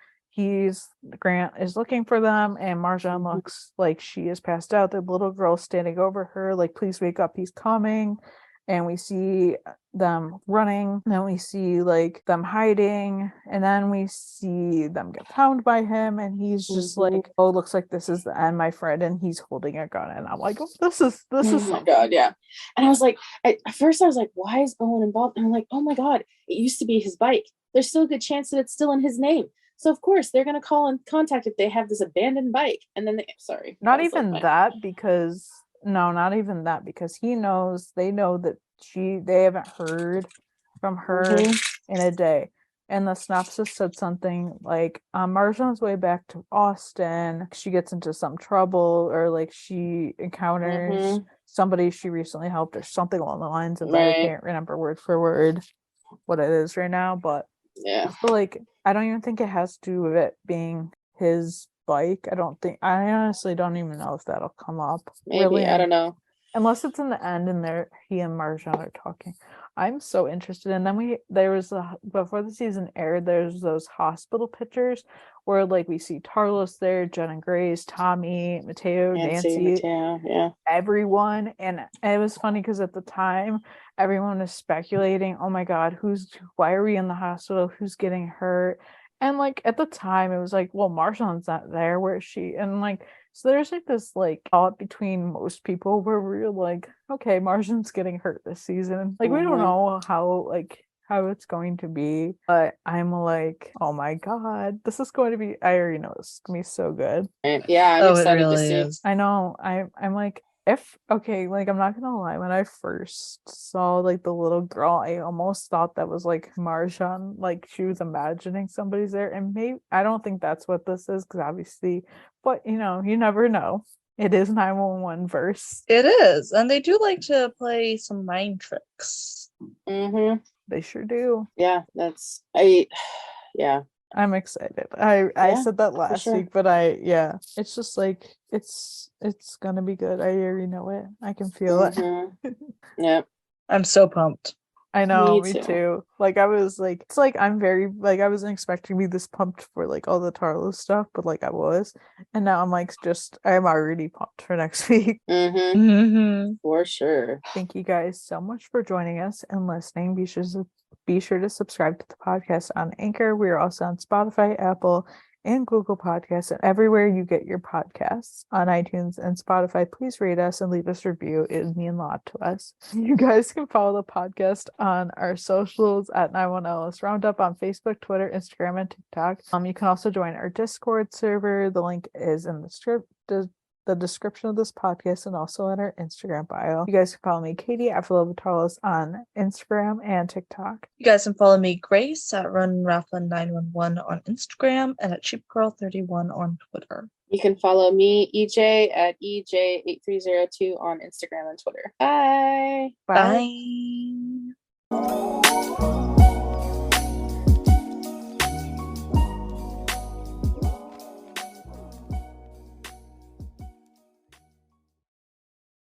Grant is looking for them, and Marjan looks like she is passed out. The little girl standing over her like, please wake up, he's coming. And we see them running, and then we see like them hiding, and then we see them get found by him, and he's just like, oh, looks like this is the end, my friend, and he's holding a gun. And I'm like, oh, this is Oh my god, yeah. And I was like, at first I was like, why is Owen involved? And I'm like, oh my god, it used to be his bike. There's still a good chance that it's still in his name. So of course they're gonna call and contact if they have this abandoned bike. And then not even that, because they know that they haven't heard from her in a day. And the synopsis said something like, Marjan's way back to Austin, she gets into some trouble, or like she encounters somebody she recently helped, or something along the lines of that. I can't remember word for word what it is right now, but yeah. So like, I don't even think it has to do with it being his bike. I honestly don't even know if that'll come up. Maybe, really, I don't know. Unless it's in the end and he and Marjan are talking. I'm so interested. And then before the season aired, there's those hospital pictures where like we see Tarlos there, Jen and Grace, Tommy, Mateo, Nancy, Mateo, yeah, everyone. And it was funny because at the time everyone was speculating, oh my god, why are we in the hospital, who's getting hurt? And like at the time it was like, well, Marjan's not there, where is she? And like, so there's like this like thought between most people where we're like, okay, Marjan's getting hurt this season. Like we don't know how it's going to be, but I'm like, oh my god, this is going to be, I already know this is gonna be so good. Yeah, I'm excited it really to see. is. I know. I'm like, like I'm not gonna lie, when I first saw like the little girl, I almost thought that was like Marjan, like she was imagining somebody's there. And maybe I don't think that's what this is, because obviously, but you never know. It is 911 verse. It is, and they do like to play some mind tricks. They sure do. Yeah, I'm excited. I said that last week, but it's just like it's gonna be good. I already know it. I can feel it. Yeah, I'm so pumped. I know, me too. Like I was like, it's like I'm very like, I wasn't expecting to be this pumped for like all the Tarlos stuff, but like I was, and now I'm like, I'm already pumped for next week. For sure. Thank you guys so much for joining us and listening. Be sure to subscribe to the podcast on Anchor. We are also on Spotify, Apple, and Google Podcasts, and everywhere you get your podcasts. On iTunes and Spotify, please rate us and leave us a review. It would mean a lot to us. You guys can follow the podcast on our socials at 91LS Roundup on Facebook, Twitter, Instagram, and TikTok. You can also join our Discord server. The link is in the description of this podcast and also in our Instagram bio. You guys can follow me, Katie, at Tarlos on Instagram and TikTok. You guys can follow me, Grace, at RunRafflin911 on Instagram and at CheapGirl31 on Twitter. You can follow me, EJ, at EJ8302 on Instagram and Twitter. Bye. Bye.